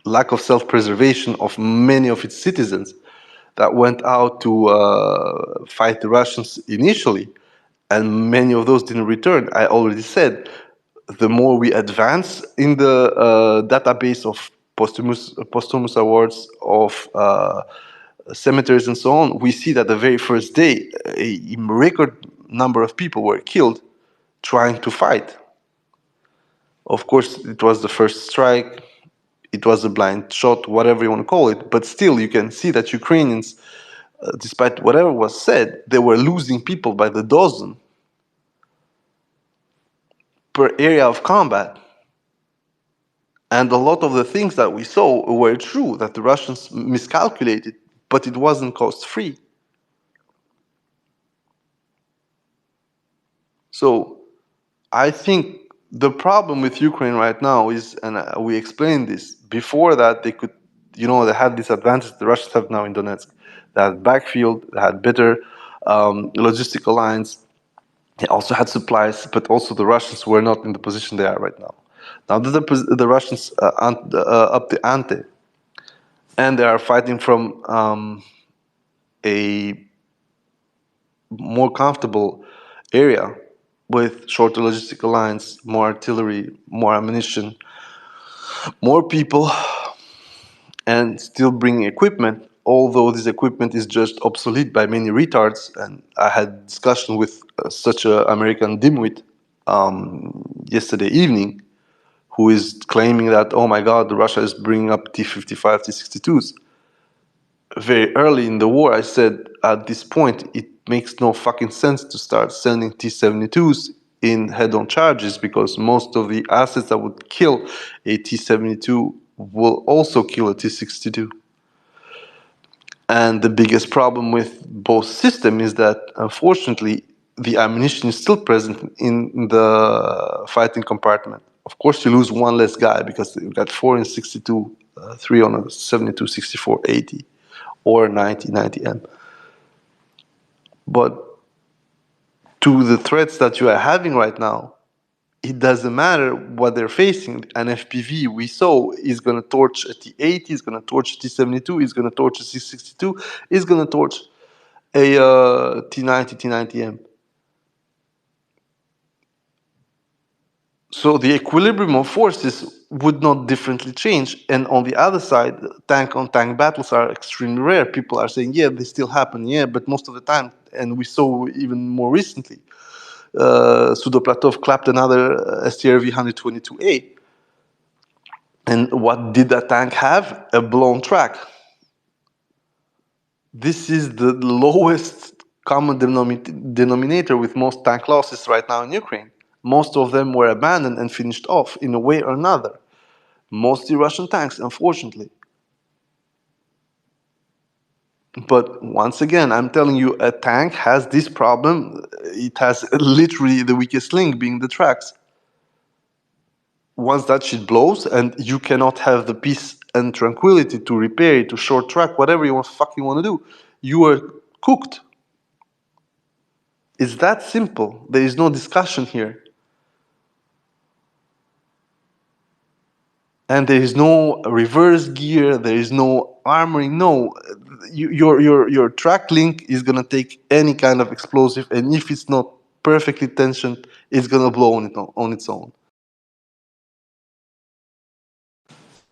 lack of self-preservation of many of its citizens that went out to fight the Russians initially, and many of those didn't return. I already said, the more we advance in the database of posthumous awards, of cemeteries and so on, we see that the very first day, a record number of people were killed trying to fight. Of course, it was the first strike, it was a blind shot, whatever you want to call it, but still you can see that Ukrainians, despite whatever was said, they were losing people by the dozen per area of combat. And a lot of the things that we saw were true, that the Russians miscalculated, but it wasn't cost-free. So I think the problem with Ukraine right now is, and we explained this before, that they could, they had this advantage the Russians have now in Donetsk. They had backfield, they had better logistical lines, they also had supplies, but also the Russians were not in the position they are right now. Now that the Russians up the ante, and they are fighting from a more comfortable area with shorter logistical lines, more artillery, more ammunition, more people, and still bringing equipment, although this equipment is just obsolete by many retards. And I had discussion with such an American dimwit yesterday evening, who is claiming that, oh my God, Russia is bringing up T-55, T-62s. Very early in the war, I said, at this point, it makes no fucking sense to start sending T-72s in head-on charges, because most of the assets that would kill a T-72 will also kill a T-62. And the biggest problem with both systems is that, unfortunately, the ammunition is still present in the fighting compartment. Of course, you lose one less guy because you've got 4 in 62, 3 on a 72, 64, 80, or 90, 90M. But to the threats that you are having right now, it doesn't matter what they're facing. An FPV we saw is going to torch a T-80, is going to torch a T-72, is going to torch a C-62, is going to torch a T-90, T-90M. So the equilibrium of forces would not differently change. And on the other side, tank-on-tank battles are extremely rare. People are saying, yeah, they still happen, yeah, but most of the time, and we saw even more recently, Sudoplatov clapped another STRV 122A. And what did that tank have? A blown track. This is the lowest common denominator with most tank losses right now in Ukraine. Most of them were abandoned and finished off in a way or another. Mostly Russian tanks, unfortunately. But once again, I'm telling you, a tank has this problem. It has literally the weakest link being the tracks. Once that shit blows and you cannot have the peace and tranquility to repair it, to short track, whatever you fucking want to do, you are cooked. It's that simple. There is no discussion here. And there is no reverse gear, there is no armoring. No, your track link is gonna take any kind of explosive, and if it's not perfectly tensioned, it's gonna blow on its own.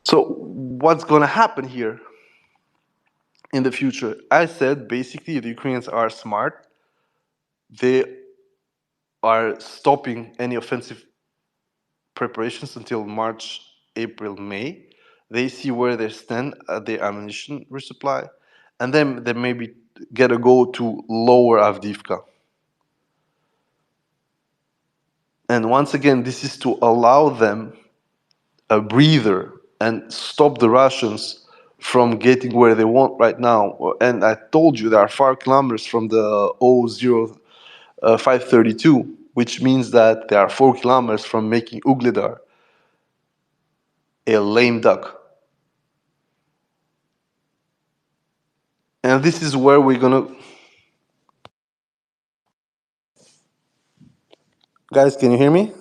So what's gonna happen here in the future? I said basically the Ukrainians are smart. They are stopping any offensive preparations until March, April, May. They see where they stand at their ammunition resupply, and then they maybe get a go to lower Avdiivka. And once again, this is to allow them a breather and stop the Russians from getting where they want right now. And I told you, there are 5 kilometers from the 532, which means that there are 4 kilometers from making Ugledar a lame duck. And this is where we're gonna... Guys, can you hear me?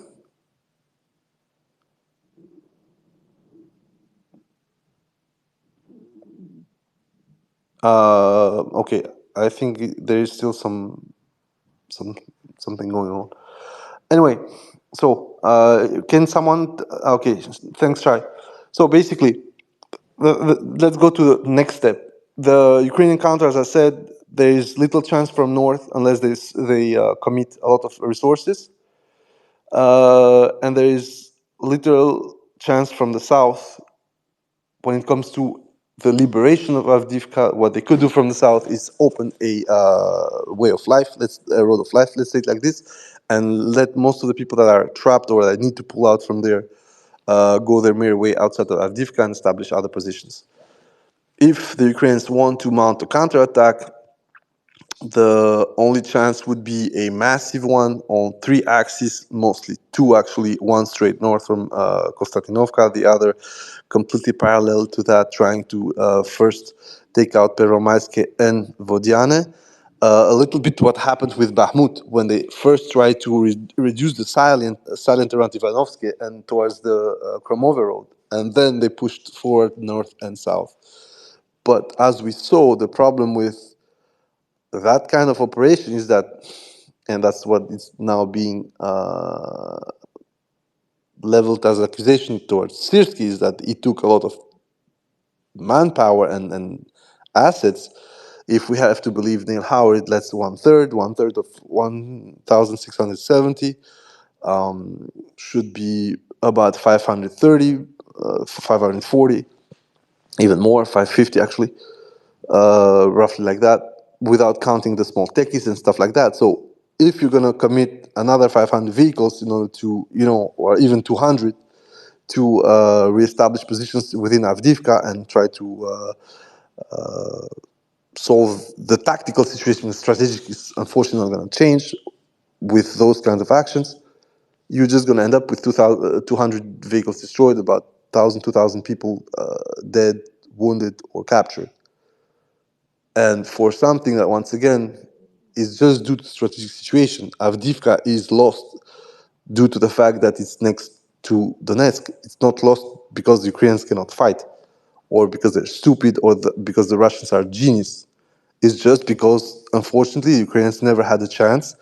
Okay, I think there is still something going on. Anyway, so can someone? Okay, thanks, Shai. So basically, let's go to the next step. The Ukrainian counter, as I said, there is little chance from north unless they commit a lot of resources, and there is little chance from the south when it comes to the liberation of Avdiivka. What they could do from the south is open a way of life, a road of life, let's say it like this, and let most of the people that are trapped or that need to pull out from there go their merry way outside of Avdiivka and establish other positions. If the Ukrainians want to mount a counterattack, The only chance would be a massive one on three axes, mostly two actually, one straight north from Konstantinovka, the other completely parallel to that, trying to first take out Peromaiske and Vodiane. A little bit what happened with Bahmut when they first tried to reduce the salient around Ivanovsky and towards the Kromove road, and then they pushed forward north and south. But as we saw, the problem with that kind of operation is that, and that's what is now being leveled as accusation towards Sirsky, is that it took a lot of manpower and assets. If we have to believe Neil Howard, that's one third of 1,670 should be about 530, 540, even more, 550 actually, roughly like that, without counting the small techies and stuff like that. So if you're going to commit another 500 vehicles in order to, or even 200 to reestablish positions within Avdiivka and try to solve the tactical situation, the strategic is unfortunately not going to change with those kinds of actions, you're just going to end up with 200 vehicles destroyed, about 1,000, 2,000 people dead, wounded, or captured. And for something that, once again, is just due to the strategic situation. Avdiivka is lost due to the fact that it's next to Donetsk. It's not lost because the Ukrainians cannot fight, or because they're stupid, or because the Russians are genius. It's just because, unfortunately, the Ukrainians never had a chance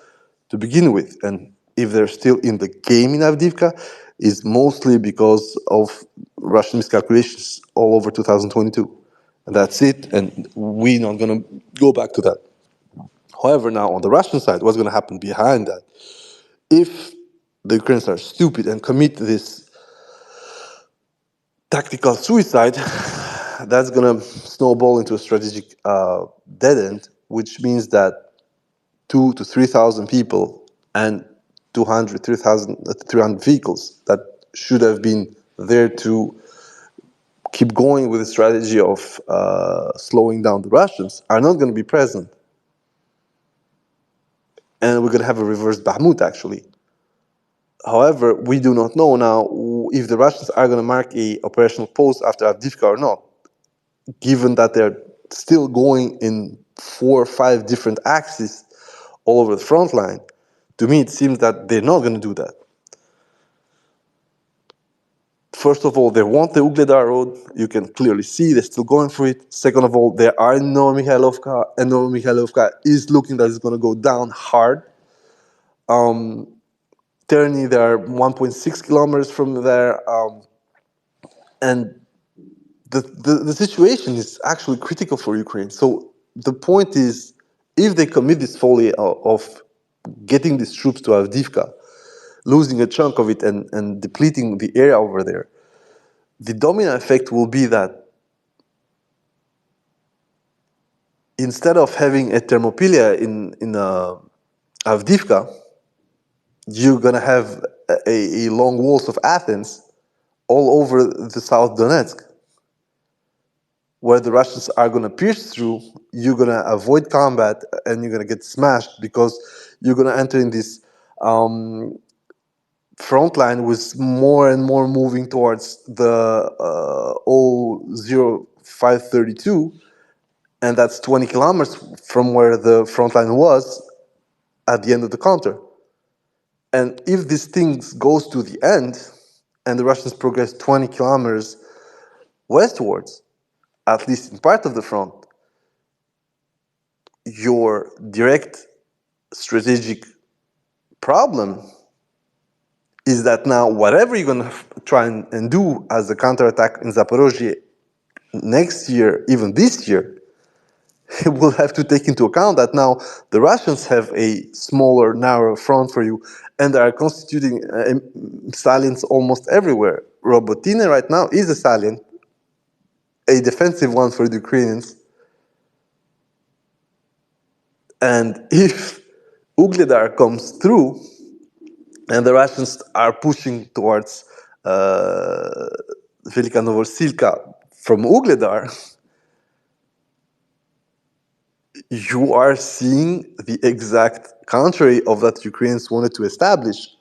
to begin with. And if they're still in the game in Avdiivka, it's mostly because of Russian miscalculations all over 2022. And that's it, and we're not going to go back to that. However, now on the Russian side, what's going to happen behind that? If the Ukrainians are stupid and commit this tactical suicide, that's going to snowball into a strategic dead end, which means that 2,000 to 3,000 people and 200, 300 vehicles that should have been there to keep going with the strategy of slowing down the Russians are not going to be present. And we're going to have a reverse Bahmut, actually. However, we do not know now if the Russians are going to mark a operational pause after Avdiivka or not, given that they're still going in 4 or 5 different axes all over the front line. To me, it seems that they're not going to do that. First of all, they want the Ugledar road. You can clearly see they're still going for it. Second of all, they are in Novomikhailovka, and Novomikhailovka is looking that it's going to go down hard. Terni, they are 1.6 kilometers from there. And the situation is actually critical for Ukraine. So the point is, if they commit this folly of getting these troops to Avdiivka, losing a chunk of it and depleting the area over there, the domino effect will be that instead of having a Thermopylae in Avdiivka, you're going to have a long walls of Athens all over the South Donetsk, where the Russians are going to pierce through. You're going to avoid combat and you're going to get smashed because you're going to enter in this front line with more and more moving towards the 0532, and that's 20 kilometers from where the front line was at the end of the counter. And if this thing goes to the end and the Russians progress 20 kilometers westwards, at least in part of the front, your direct strategic problem is that now whatever you're going to try and do as a counterattack in Zaporozhye next year, even this year, will have to take into account that now the Russians have a smaller, narrow front for you and are constituting salients almost everywhere. Robotine right now is a salient, a defensive one for the Ukrainians. And if Ugledar comes through and the Russians are pushing towards Velika Novosilka from Ugledar, You are seeing the exact contrary of that Ukrainians wanted to establish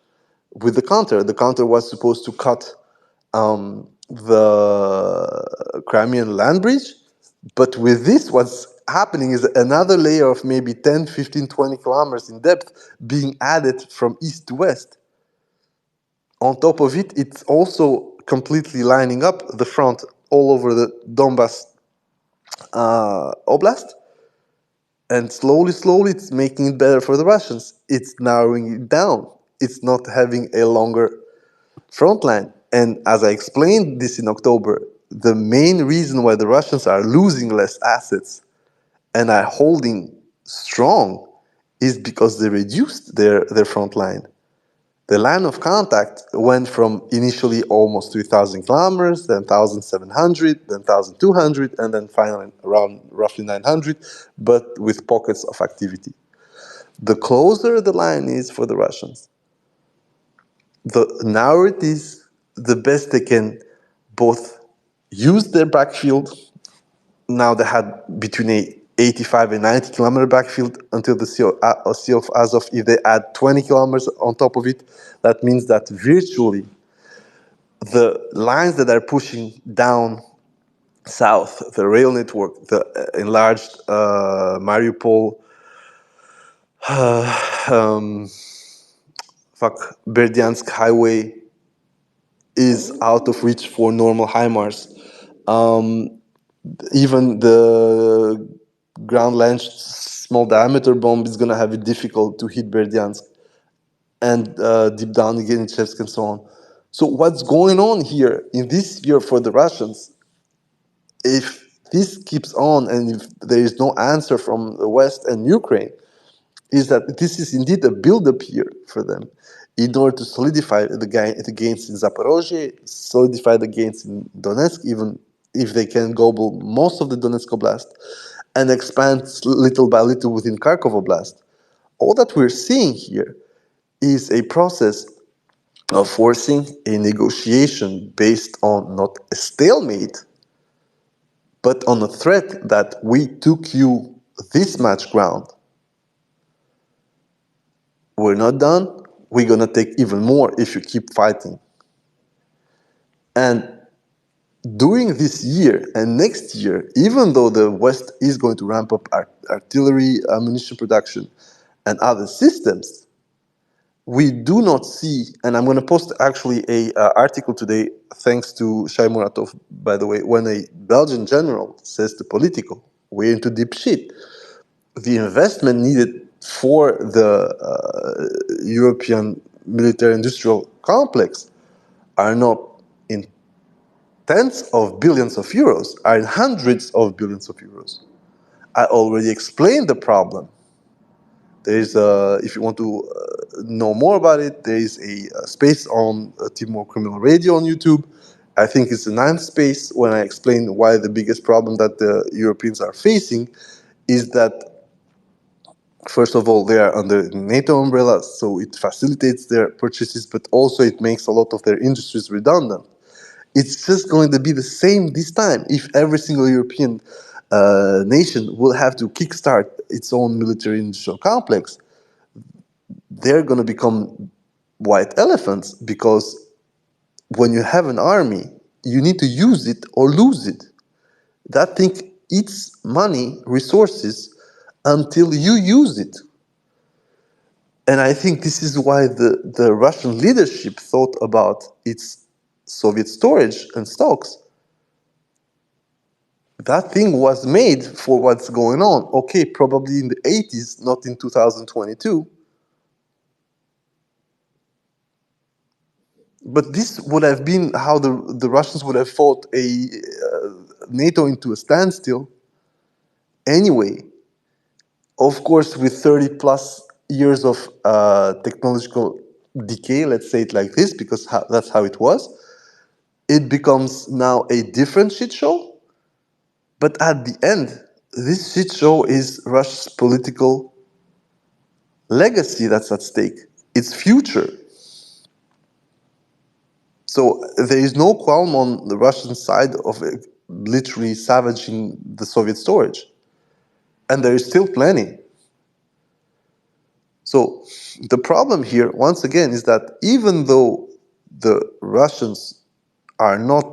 with the counter. The counter was supposed to cut the Crimean land bridge, but with this, what's happening is another layer of maybe 10, 15, 20 kilometers in depth being added from east to west. On top of it, it's also completely lining up the front all over the Donbass oblast. And slowly, slowly, it's making it better for the Russians. It's narrowing it down. It's not having a longer front line. And as I explained this in October, the main reason why the Russians are losing less assets and are holding strong is because they reduced their front line. The line of contact went from initially almost 3,000 kilometers, then 1,700, then 1,200, and then finally around roughly 900, but with pockets of activity. The closer the line is for the Russians, the narrower it is, the best they can both use their backfield. Now they had between a 85 and 90 kilometer backfield until the Sea of Azov. If they add 20 kilometers on top of it, that means that virtually the lines that are pushing down south, the rail network, the enlarged Mariupol, Berdyansk highway is out of reach for normal HIMARS. Even the ground-launched small diameter bomb is going to have it difficult to hit Berdyansk and deep down again in Chevsk and so on. So what's going on here in this year for the Russians, if this keeps on and if there is no answer from the West and Ukraine, is that this is indeed a build-up here for them in order to solidify the gains in Zaporozhye, solidify the gains in Donetsk, even if they can gobble most of the Donetsk Oblast, and expand little by little within Kharkov Oblast. All that we're seeing here is a process of forcing a negotiation based on not a stalemate, but on a threat that we took you this much ground. We're not done. We're going to take even more if you keep fighting. And during this year and next year, even though the West is going to ramp up artillery, ammunition production, and other systems, we do not see, and I'm going to post actually a article today, thanks to Shai Muratov, by the way, when a Belgian general says to Politico, we're into deep shit. The investment needed for the European military-industrial complex are not in tens of billions of euros, are in hundreds of billions of euros. I already explained the problem. There is if you want to know more about it, there is a space on Timor Criminal Radio on YouTube. I think it's the 9th space when I explain why the biggest problem that the Europeans are facing is that, first of all, they are under NATO umbrella, so it facilitates their purchases, but also it makes a lot of their industries redundant. It's just going to be the same this time if every single European nation will have to kickstart its own military industrial complex. They're going to become white elephants because when you have an army, you need to use it or lose it. That thing eats money, resources, until you use it. And I think this is why the Russian leadership thought about its Soviet storage and stocks. That thing was made for what's going on. Okay, probably in the 80s, not in 2022. But this would have been how the Russians would have fought a NATO into a standstill anyway. Of course, with 30 plus years of technological decay, let's say it like this, because that's how it was, it becomes now a different shit show. But at the end, this shit show is Russia's political legacy that's at stake, its future. So there is no qualm on the Russian side of literally savaging the Soviet storage. And there is still plenty. So the problem here, once again, is that even though the Russians are not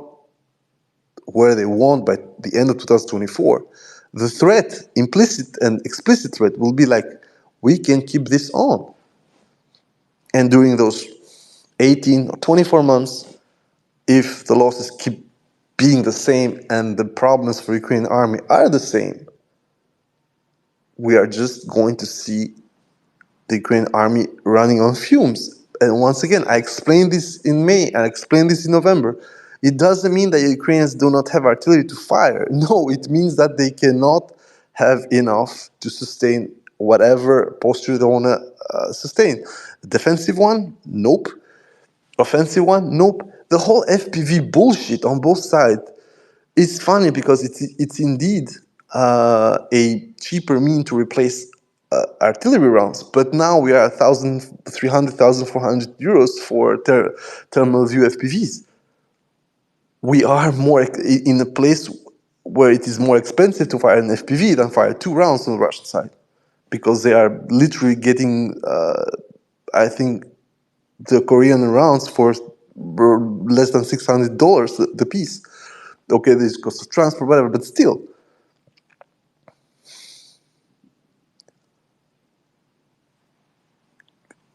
where they want by the end of 2024, the threat, implicit and explicit threat, will be like, we can keep this on. And during those 18 or 24 months, if the losses keep being the same and the problems for Ukrainian army are the same, we are just going to see the Ukrainian army running on fumes. And once again, I explained this in May, I explained this in November. It doesn't mean that Ukrainians do not have artillery to fire. No, it means that they cannot have enough to sustain whatever posture they want to sustain. Defensive one? Nope. Offensive one? Nope. The whole FPV bullshit on both sides is funny because it's indeed a cheaper mean to replace artillery rounds. But now we are 1,300, 1,400 euros for thermal view FPVs. We are more in a place where it is more expensive to fire an FPV than fire 2 rounds on the Russian side, because they are literally getting, I think, the Korean rounds for less than $600 the piece. Okay, there's cost of transport, whatever, but still.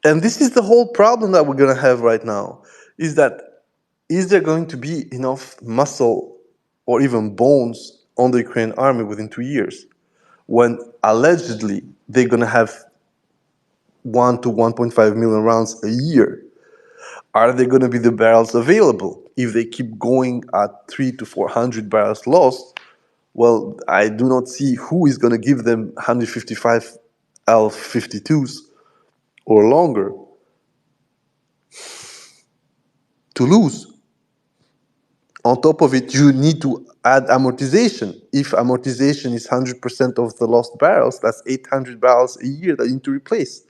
And this is the whole problem that we're going to have right now, is there going to be enough muscle or even bones on the Ukrainian army within 2 years, when allegedly they're going to have 1 to 1.5 million rounds a year? Are there going to be the barrels available? If they keep going at 300 to 400 barrels lost, well, I do not see who is going to give them 155 L-52s or longer to lose. On top of it, you need to add amortization. If amortization is 100% of the lost barrels, that's 800 barrels a year that you need to replace.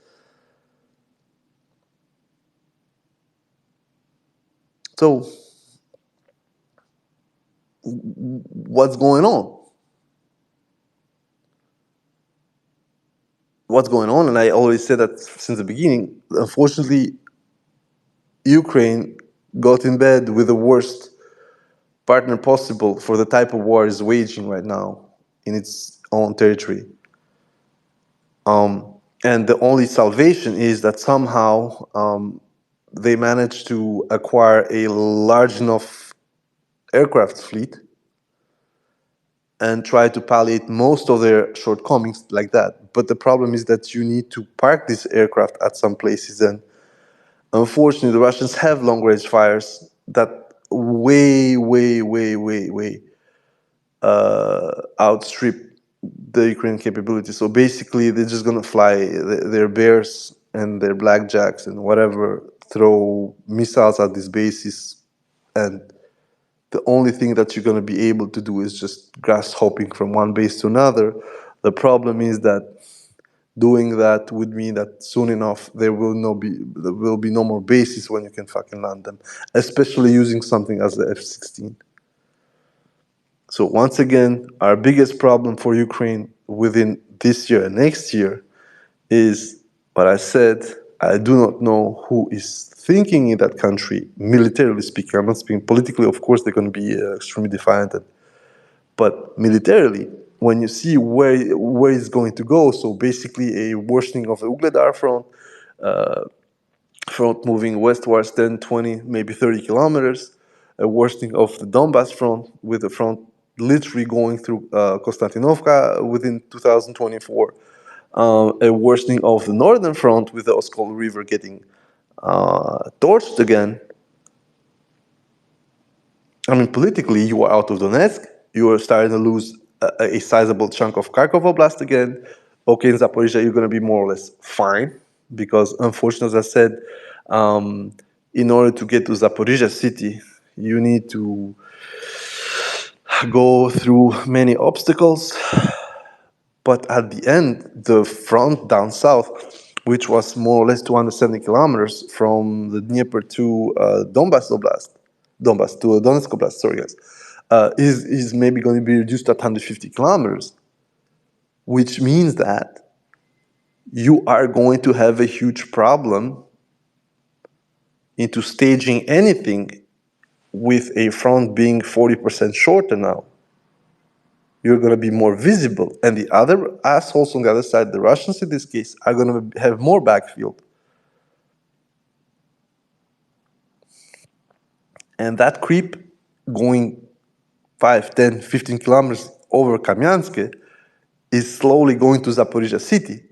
So, what's going on? What's going on? And I always said that since the beginning. Unfortunately, Ukraine got in bed with the worst partner possible for the type of war is waging right now in its own territory. And the only salvation is that somehow they managed to acquire a large enough aircraft fleet and try to palliate most of their shortcomings like that. But the problem is that you need to park this aircraft at some places, and unfortunately the Russians have long-range fires that way outstrip the Ukrainian capability. So basically, they're just gonna fly their bears and their blackjacks and whatever, throw missiles at these bases, and the only thing that you're gonna be able to do is just grass hopping from one base to another. The problem is that doing that would mean that soon enough there will be no more bases when you can fucking land them, especially using something as the F-16. So once again, our biggest problem for Ukraine within this year and next year is what I said. I do not know who is thinking in that country, militarily speaking. I'm not speaking politically. Of course, they're going to be extremely defiant. But militarily, when you see where it's going to go, so basically a worsening of the Ugledar front moving westwards 10, 20, maybe 30 kilometers, a worsening of the Donbass front, with the front literally going through Konstantinovka within 2024, a worsening of the northern front with the Oskol River getting torched again. I mean, politically, you are out of Donetsk, you are starting to lose a sizable chunk of Kharkov Oblast again. Okay, in Zaporizhia, you're going to be more or less fine, because unfortunately, as I said, in order to get to Zaporizhia city, you need to go through many obstacles. But at the end, the front down south, which was more or less 270 kilometers from the Dnieper to Donbass Oblast, Donbass to Donetsk Oblast, sorry guys, is maybe going to be reduced to 150 kilometers. which means that you are going to have a huge problem into staging anything with a front being 40% shorter now. You're going to be more visible. And the other assholes on the other side, the Russians in this case, are going to have more backfield. And that creep going 5, 10, 15 kilometers over Kamyansk is slowly going to Zaporizhia city.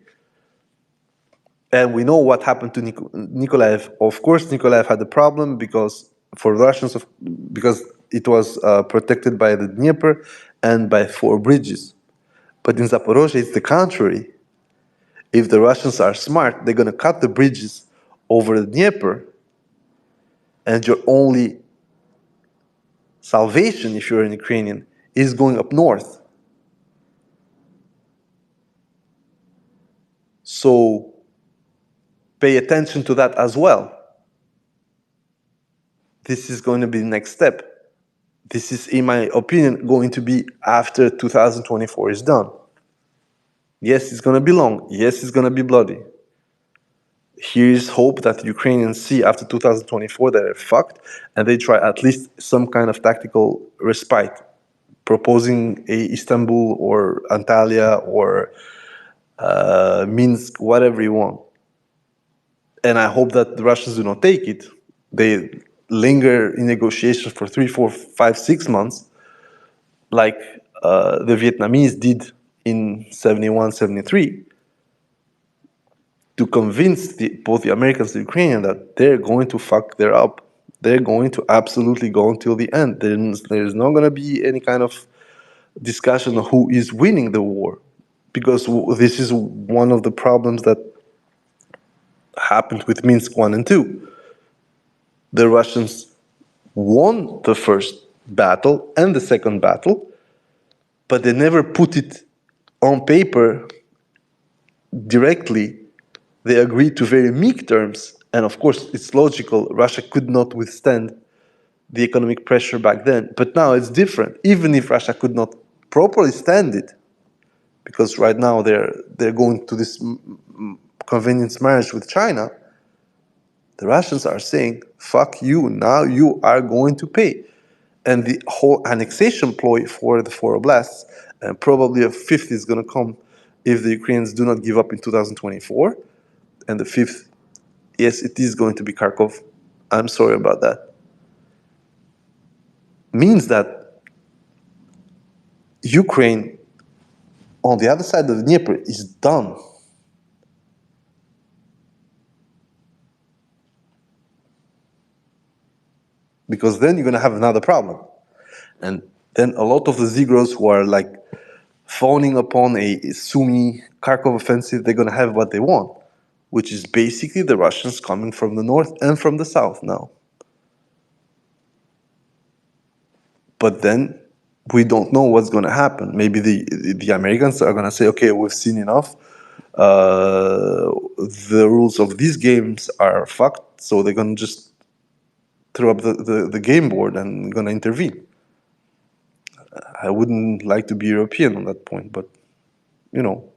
And we know what happened to Nikolaev. Of course, Nikolaev had a problem because for Russians, because it was protected by the Dnieper and by 4 bridges. But in Zaporozhye, it's the contrary. If the Russians are smart, they're going to cut the bridges over the Dnieper, and your only salvation, if you're an Ukrainian, is going up north. So pay attention to that as well. This is going to be the next step. This is, in my opinion, going to be after 2024 is done. Yes, it's going to be long. Yes, it's going to be bloody. Here's hope that the Ukrainians see after 2024 that they're fucked, and they try at least some kind of tactical respite, proposing a Istanbul or Antalya or Minsk, whatever you want. And I hope that the Russians do not take it. They linger in negotiations for 3, 4, 5, 6 months, like the Vietnamese did in 71, 73, to convince both the Americans and the Ukrainians that they're going to fuck their up. They're going to absolutely go until the end. There's not going to be any kind of discussion of who is winning the war, because this is one of the problems that happened with Minsk 1 and 2. The Russians won the first battle and the second battle, but they never put it on paper directly. They agreed to very meek terms, and of course, it's logical. Russia could not withstand the economic pressure back then, but now it's different. Even if Russia could not properly stand it, because right now they're going to this convenience marriage with China, the Russians are saying, fuck you, now you are going to pay. And the whole annexation ploy for the 4 oblasts, and probably a fifth is going to come if the Ukrainians do not give up in 2024. And the fifth, yes, it is going to be Kharkov. I'm sorry about that. Means that Ukraine, on the other side of the Dnieper, is done. Because then you're going to have another problem. And then a lot of the Zigros who are like phoning upon a Sumy Kharkov offensive, they're going to have what they want, which is basically the Russians coming from the north and from the south now. But then we don't know what's going to happen. Maybe the Americans are going to say, okay, we've seen enough. The rules of these games are fucked, so they're going to just throw up the game board and going to intervene. I wouldn't like to be European on that point, but, you know,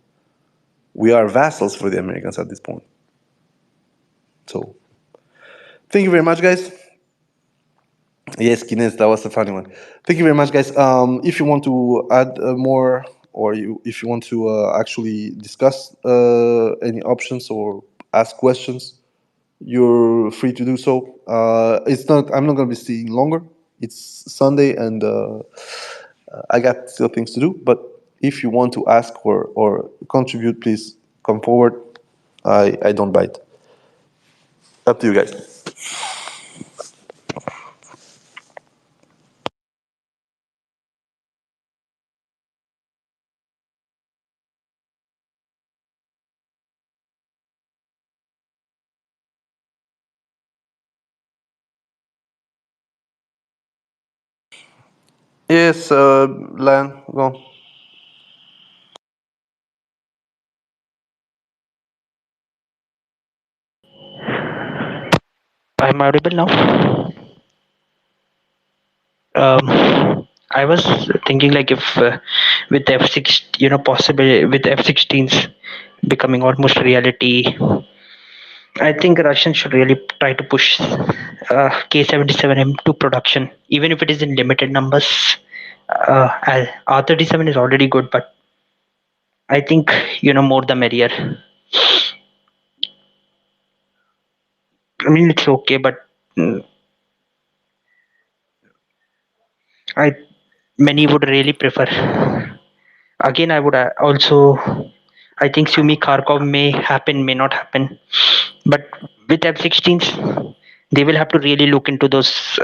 we are vassals for the Americans at this point. So, thank you very much, guys. Yes, Kines, that was a funny one. Thank you very much, guys. If you want to add more, or if you want to actually discuss any options or ask questions, you're free to do so. I'm not going to be staying longer. It's Sunday, and I got still things to do. But if you want to ask or contribute, please come forward. I don't bite. Up to you guys. Yes, Lan, go on. I'm audible now. Um, I was thinking like if with F6, possible with F-16s becoming almost reality, I think Russians should really try to push K-77M to production, even if it is in limited numbers. R-37 is already good, but I think more the merrier. I mean, it's okay, but mm, I many would really prefer. Again, I would also. I think Sumi Kharkov may happen, may not happen, but with F-16s, they will have to really look into those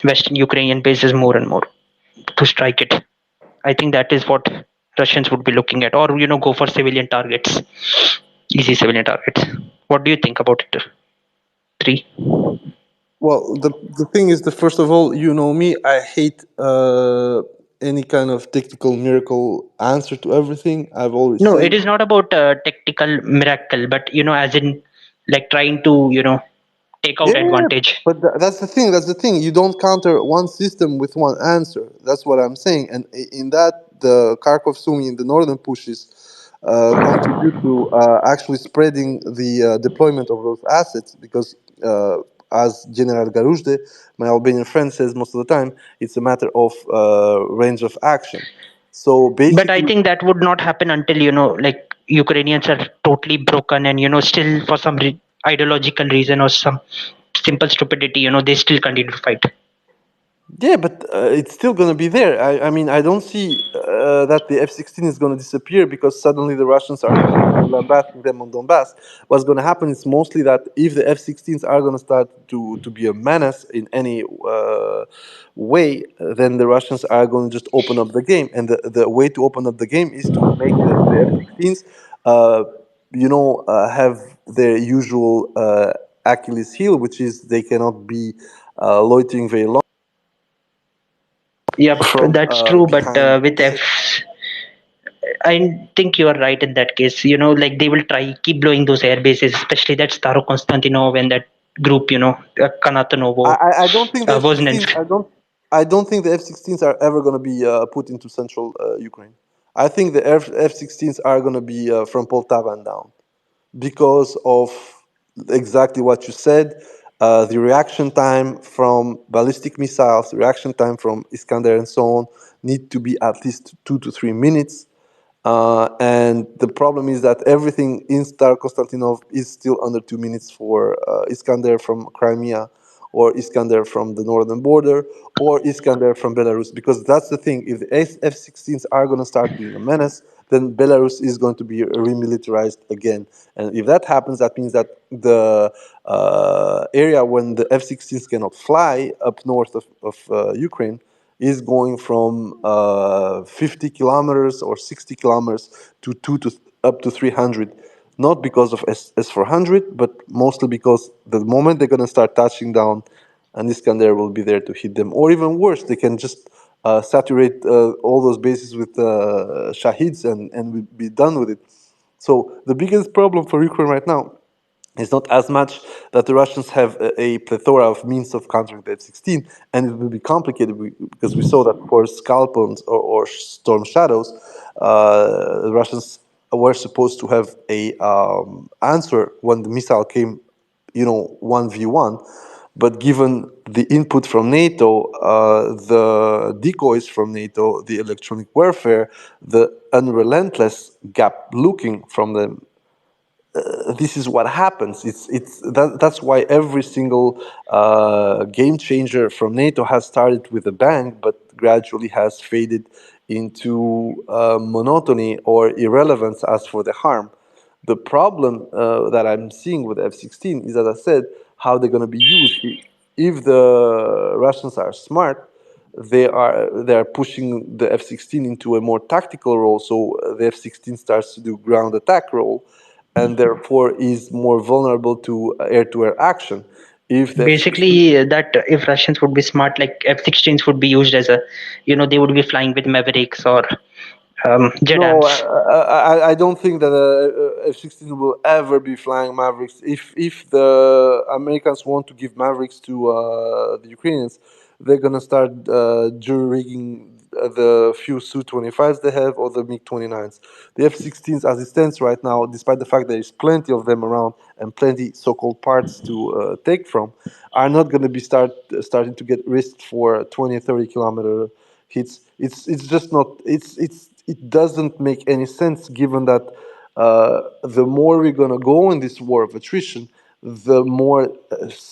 Western Ukrainian bases more and more to strike it. I think that is what Russians would be looking at, or go for civilian targets, easy civilian targets. What do you think about it? Three. Well, the thing is that first of all, you know me, I hate any kind of technical miracle answer to everything. I've always No, it said. is not about tactical miracle, but as in like trying to take out Yeah, advantage. but that's the thing. That's the thing. You don't counter one system with one answer. That's what I'm saying. And in that, the Kharkov Sumy in the northern pushes contribute to actually spreading the deployment of those assets because, as General Garuzde, my Albanian friend, says most of the time, it's a matter of range of action. So But I basically, think that would not happen until like Ukrainians are totally broken and still for some ideological reason or some simple stupidity, they still continue to fight. yeah, but it's still going to be there. I mean, I don't see that the F-16 is going to disappear because suddenly the Russians are going to start lambasting them on Donbass. What's going to happen is mostly that if the F-16s are going to start to be a menace in any way, then the Russians are going to just open up the game. And the way to open up the game is to make the F-16s, uh, have their usual Achilles heel, which is they cannot be loitering very long Yep, from that's true. But behind. with F, I think you are right in that case. Like they will try keep blowing those air bases, especially that Staro Konstantinov and that group. Kanatonovo, I don't think the F-16s. Voznensk. I don't think the F-16s are ever going to be put into central Ukraine. I think the F-16s are going to be from Poltava and down because of exactly what you said. The reaction time from ballistic missiles, the reaction time from Iskander and so on, need to be at least 2 to 3 minutes. And the problem is that everything in Star Konstantinov is still under 2 minutes for Iskander from Crimea, or Iskander from the northern border, or Iskander from Belarus. Because that's the thing: if the F-16s are going to start being a menace, then Belarus is going to be remilitarized again. And if that happens, that means that the area when the F-16s cannot fly up north of Ukraine is going from 50 kilometers or 60 kilometers to up to 300, not because of S400, but mostly because the moment they're going to start touching down, and Iskander will be there to hit them. Or even worse, they can just saturate all those bases with Shahids and we'll be done with it. So the biggest problem for Ukraine right now it's not as much that the Russians have a plethora of means of countering the F-16, and it will be complicated because we saw that for Scalpons or Storm Shadows, the Russians were supposed to have a answer when the missile came, 1v1. But given the input from NATO, the decoys from NATO, the electronic warfare, the unrelentless gap looking from them, this is what happens. That's why every single game changer from NATO has started with a bang, but gradually has faded into monotony or irrelevance as for the harm. The problem that I'm seeing with F-16 is, as I said, how they're going to be used. If the Russians are smart, they are pushing the F-16 into a more tactical role. So the F-16 starts to do ground attack role, and therefore is more vulnerable to air-to-air action. If the F-16, Basically, that if Russians would be smart, like F-16s would be used as a, they would be flying with Mavericks or no, Jedams. I don't think that F-16 will ever be flying Mavericks. If the Americans want to give Mavericks to the Ukrainians, they're gonna start jury rigging the few Su-25s they have or the MiG-29s. The F-16s, as it stands right now, despite the fact there is plenty of them around and plenty so-called parts to take from, are not going to be starting to get risked for 20, 30 kilometer hits. It's just not. It doesn't make any sense given that the more we're going to go in this war of attrition, the more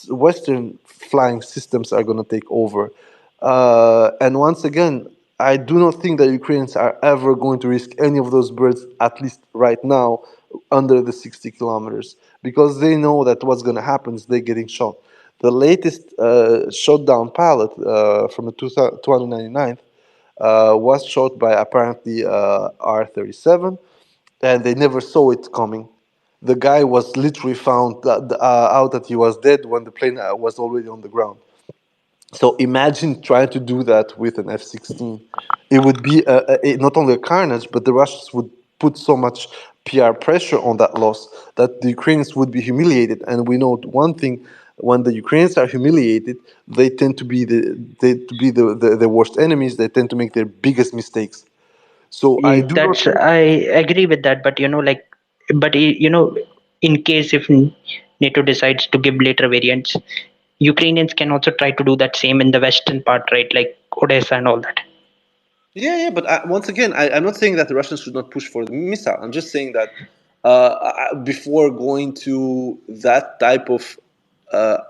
Western flying systems are going to take over. And once again, I do not think that Ukrainians are ever going to risk any of those birds, at least right now, under the 60 kilometers, because they know that what's going to happen is they're getting shot. The latest shot down pilot from the 2099 was shot by apparently R-37, and they never saw it coming. The guy was literally found out that he was dead when the plane was already on the ground. So imagine trying to do that with an F-16. It would be not only a carnage, but the Russians would put so much PR pressure on that loss that the Ukrainians would be humiliated. And we know one thing: when the Ukrainians are humiliated, they tend to be the worst enemies. They tend to make their biggest mistakes. So I do not That's think. I agree with that, but in case if NATO decides to give later variants, Ukrainians can also try to do that same in the western part, right? Like Odessa and all that. Yeah, yeah, but once again, I'm not saying that the Russians should not push for the missile. I'm just saying that before going to that type of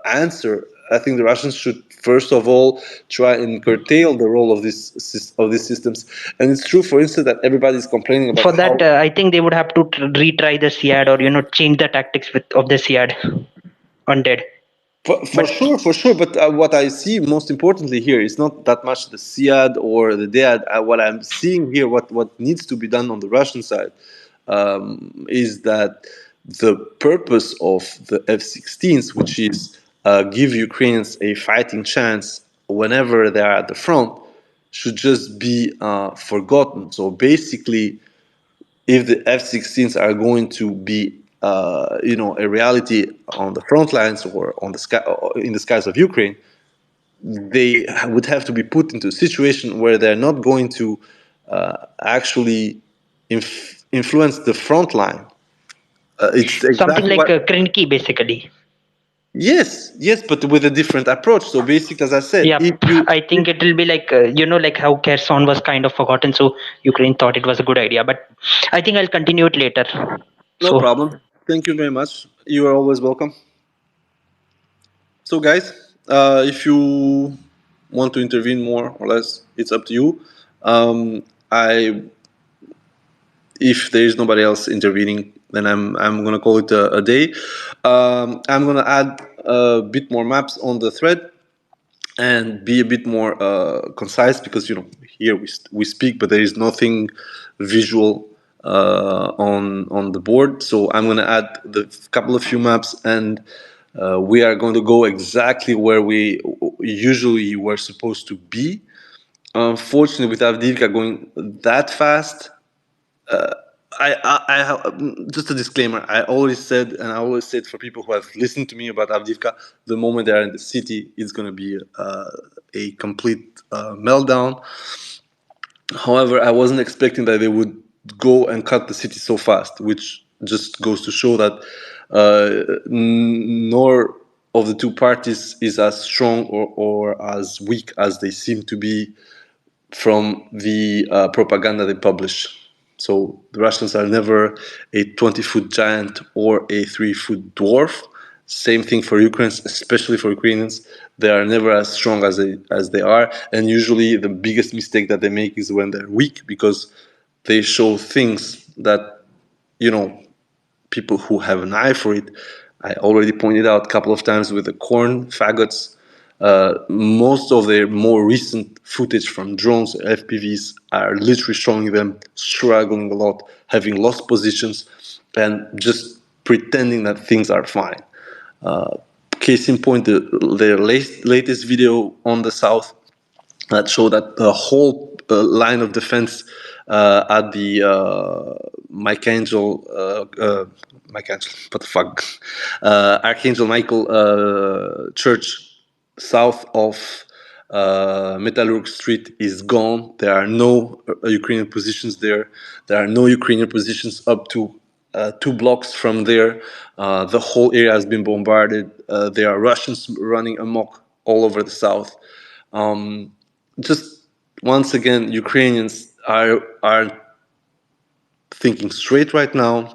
answer, I think the Russians should first of all try and curtail the role of these systems. And it's true, for instance, that everybody is complaining about For that, how. I think they would have to retry the SIAD, or change the tactics of the SIAD on dead. For But sure, for sure. But what I see most importantly here is not that much the SIAD or the DEAD. What I'm seeing here, what needs to be done on the Russian side, is that the purpose of the F-16s, which is give Ukrainians a fighting chance whenever they are at the front, should just be forgotten. So basically, if the F-16s are going to be, a reality on the front lines or on the sky, or in the skies of Ukraine, they would have to be put into a situation where they're not going to actually influence the front line. It's something exactly like what. Krinky, basically. Yes, yes, but with a different approach. So basically, as I said, Yeah, I think it will be like like how Kherson was kind of forgotten, so Ukraine thought it was a good idea. But I think I'll continue it later. no So problem. Thank you very much. You are always welcome. So, guys, if you want to intervene more or less, it's up to you. I, if there is nobody else intervening, then I'm gonna call it a day. I'm gonna add a bit more maps on the thread and be a bit more concise, because here we speak, but there is nothing visual on the board. So I'm going to add the couple of few maps, and we are going to go exactly where we usually were supposed to be. Unfortunately, with Avdiivka going that fast, just a disclaimer. I always said, and I always said for people who have listened to me about Avdiivka, the moment they are in the city, it's going to be a complete meltdown. However, I wasn't expecting that they would go and cut the city so fast, which just goes to show that nor of the two parties is as strong or as weak as they seem to be from the propaganda they publish. So the Russians are never a 20-foot giant or a 3-foot dwarf. Same thing for Ukrainians, especially for Ukrainians. They are never as strong as they are, and usually the biggest mistake that they make is when they're weak, because they show things that you know people who have an eye for it. I already pointed out a couple of times with the corn faggots. Most of their more recent footage from drones, FPVs, are literally showing them struggling a lot, having lost positions, and just pretending that things are fine. Case in point, their latest video on the south that showed that the whole line of defense at the Michael, what the fuck, Archangel Michael church south of Metallurg Street is gone. There are no Ukrainian positions there. There are no Ukrainian positions up to 2 blocks from there. The whole area has been bombarded. There are Russians running amok all over the south. Just once again, Ukrainians are thinking straight right now.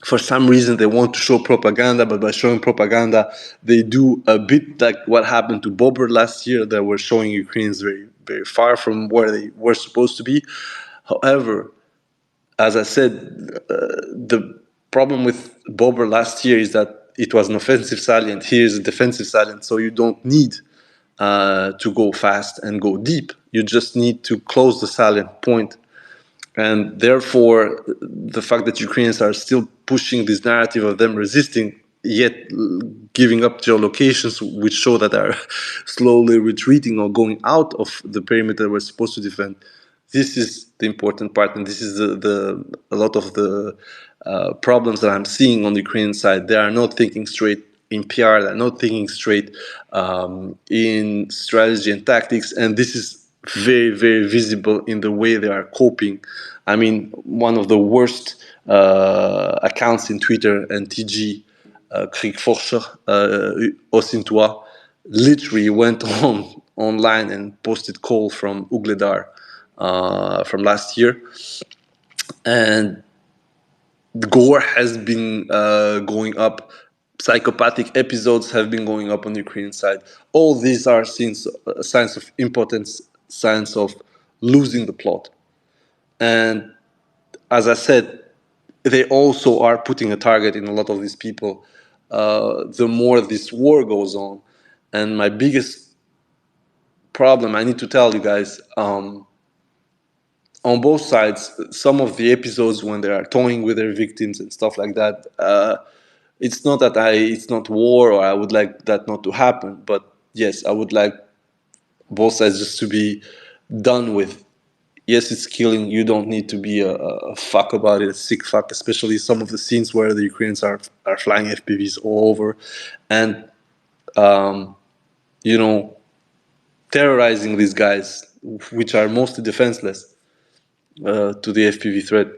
For some reason, they want to show propaganda, but by showing propaganda, they do a bit like what happened to Bobber last year. That were showing Ukrainians very, very far from where they were supposed to be. However, as I said, the problem with Bobber last year is that it was an offensive salient. Here is a defensive salient, so you don't need to go fast and go deep. You just need to close the salient point. And therefore, the fact that Ukrainians are still pushing this narrative of them resisting, yet giving up geolocations, which show that they are slowly retreating or going out of the perimeter we're supposed to defend. This is the important part, and this is a lot of the problems that I'm seeing on the Ukrainian side. They are not thinking straight in PR, they're not thinking straight in strategy and tactics, and this is very, very visible in the way they are coping. I mean, one of the worst accounts in Twitter and TG, Kriegforscher, Osintua, literally went online and posted call from Ugledar from last year. And gore has been going up. Psychopathic episodes have been going up on the Ukrainian side. All these are signs of impotence, signs of losing the plot. And as I said, they also are putting a target in a lot of these people. The more this war goes on, and my biggest problem, I need to tell you guys, on both sides, some of the episodes when they are toying with their victims and stuff like that, it's not that it's not war or I would like that not to happen, but yes, I would like both sides just to be done with. Yes, it's killing. You don't need to be a fuck about it, a sick fuck, especially some of the scenes where the Ukrainians are flying FPVs all over and, you know, terrorizing these guys, which are mostly defenseless to the FPV threat.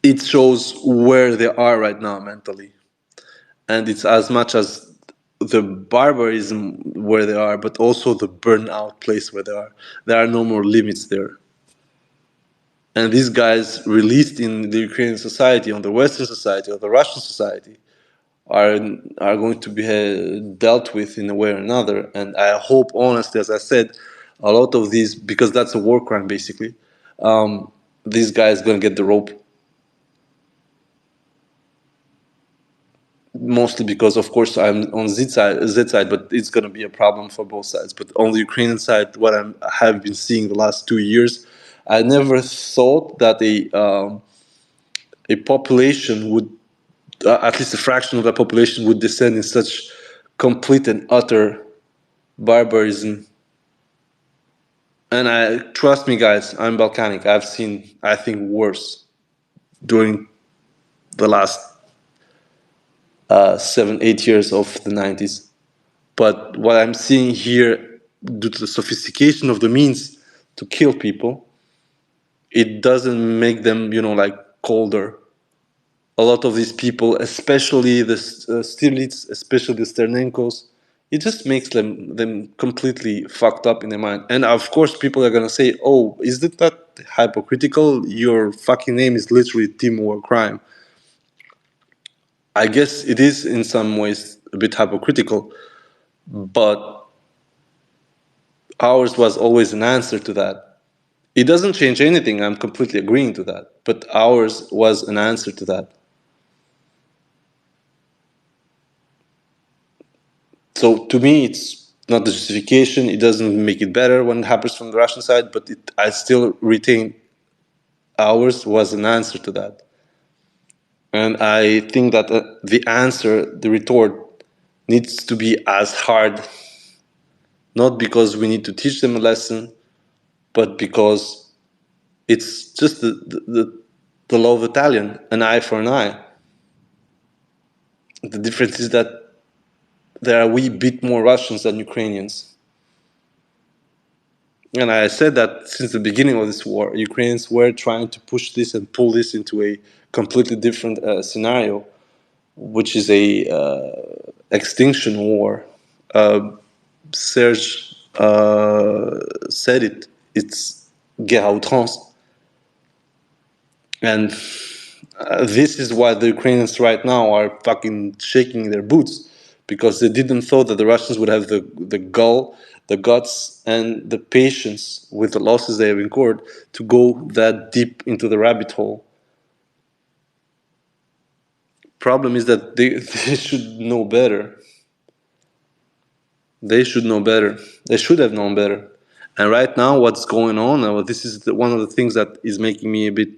It shows where they are right now mentally. And it's as much as the barbarism where they are, but also the burnout place where they are. There are no more limits there. And these guys released in the Ukrainian society, on the Western society, or the Russian society, are going to be dealt with in a way or another. And I hope, honestly, as I said, a lot of these, because that's a war crime basically, these guys gonna get the rope. Mostly because, of course, I'm on Z side, but it's gonna be a problem for both sides. But on the Ukrainian side, what I have been seeing the last 2 years, I never thought that a population would, at least a fraction of the population, would descend in such complete and utter barbarism. And trust me, guys, I'm Balkanic. I've seen, I think, worse during the last 7, 8 years of the 90s. But what I'm seeing here, due to the sophistication of the means to kill people, it doesn't make them, like colder. A lot of these people, especially the Stirlitz, especially the Sternenkos, it just makes them completely fucked up in their mind. And of course, people are gonna say, "Oh, isn't that hypocritical? Your fucking name is literally Team War Crime." I guess it is in some ways a bit hypocritical, but ours was always an answer to that. It doesn't change anything. I'm completely agreeing to that, but ours was an answer to that. So to me, it's not the justification. It doesn't make it better when it happens from the Russian side, but I still retain ours was an answer to that. And I think that the answer, the retort, needs to be as hard, not because we need to teach them a lesson, but because it's just the law of Italian, an eye for an eye. The difference is that there are a wee bit more Russians than Ukrainians. And I said that since the beginning of this war, Ukrainians were trying to push this and pull this into a completely different scenario, which is a extinction war. Serge said it. It's guerre à outrance. And this is why the Ukrainians right now are fucking shaking their boots, because they didn't thought that the Russians would have the guts, and the patience with the losses they have incurred to go that deep into the rabbit hole. Problem is that they should know better. They should know better. They should have known better. And right now, what's going on? This is one of the things that is making me a bit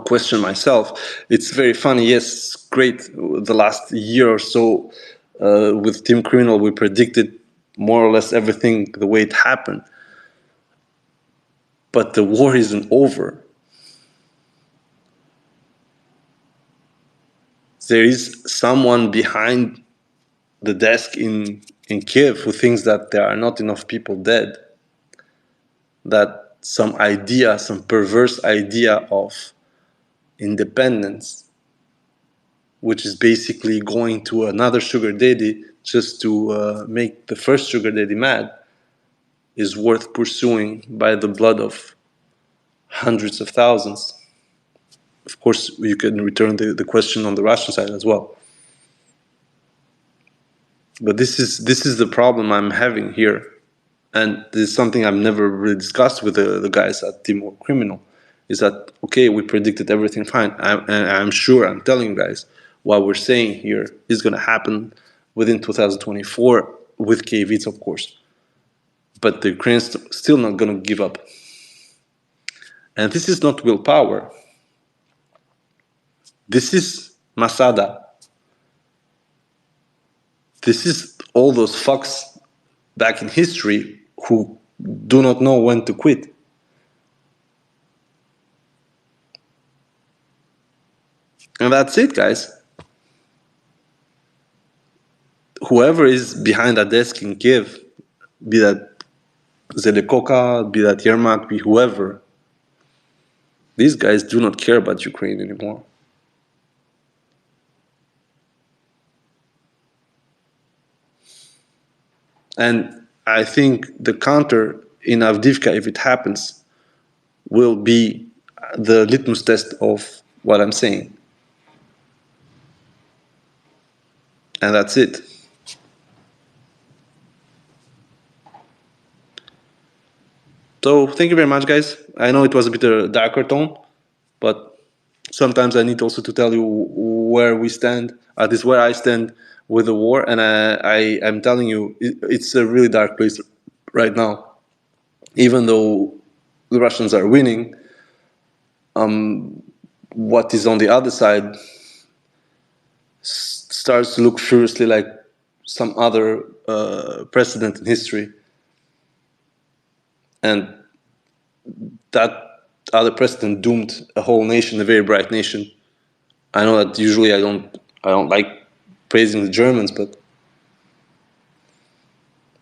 question myself. It's very funny. Yes, great. The last year or so with Team Criminal, we predicted more or less everything the way it happened. But the war isn't over. There is someone behind the desk in Kiev who thinks that there are not enough people dead. That some idea, some perverse idea of independence, which is basically going to another sugar daddy just to make the first sugar daddy mad, is worth pursuing by the blood of hundreds of thousands. Of course, you can return the question on the Russian side as well. But this is the problem I'm having here. And this is something I've never really discussed with the guys at Team Criminal. Is that, okay, we predicted everything fine. I'm sure, I'm telling you guys, what we're saying here is going to happen within 2024 with Kiev, of course. But the Ukrainians still not going to give up. And this is not willpower. This is Masada. This is all those fucks back in history who do not know when to quit. And that's it, guys. Whoever is behind that desk in Kiev, be that Zelekoka, be that Yermak, be whoever, these guys do not care about Ukraine anymore. And I think the counter in Avdiivka, if it happens, will be the litmus test of what I'm saying. And that's it. So thank you very much, guys. I know it was a bit a darker tone, but sometimes I need also to tell you where we stand, at least where I stand with the war. And I'm telling you, it's a really dark place right now. Even though the Russians are winning, what is on the other side starts to look furiously like some other precedent in history. And that other precedent doomed a whole nation, a very bright nation. I know that usually I don't like praising the Germans, but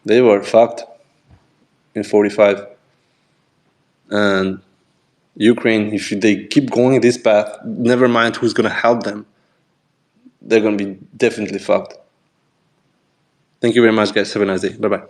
they were fucked in 45. And Ukraine, if they keep going this path, never mind who's going to help them, they're going to be definitely fucked. Thank you very much, guys. Have a nice day. Bye-bye.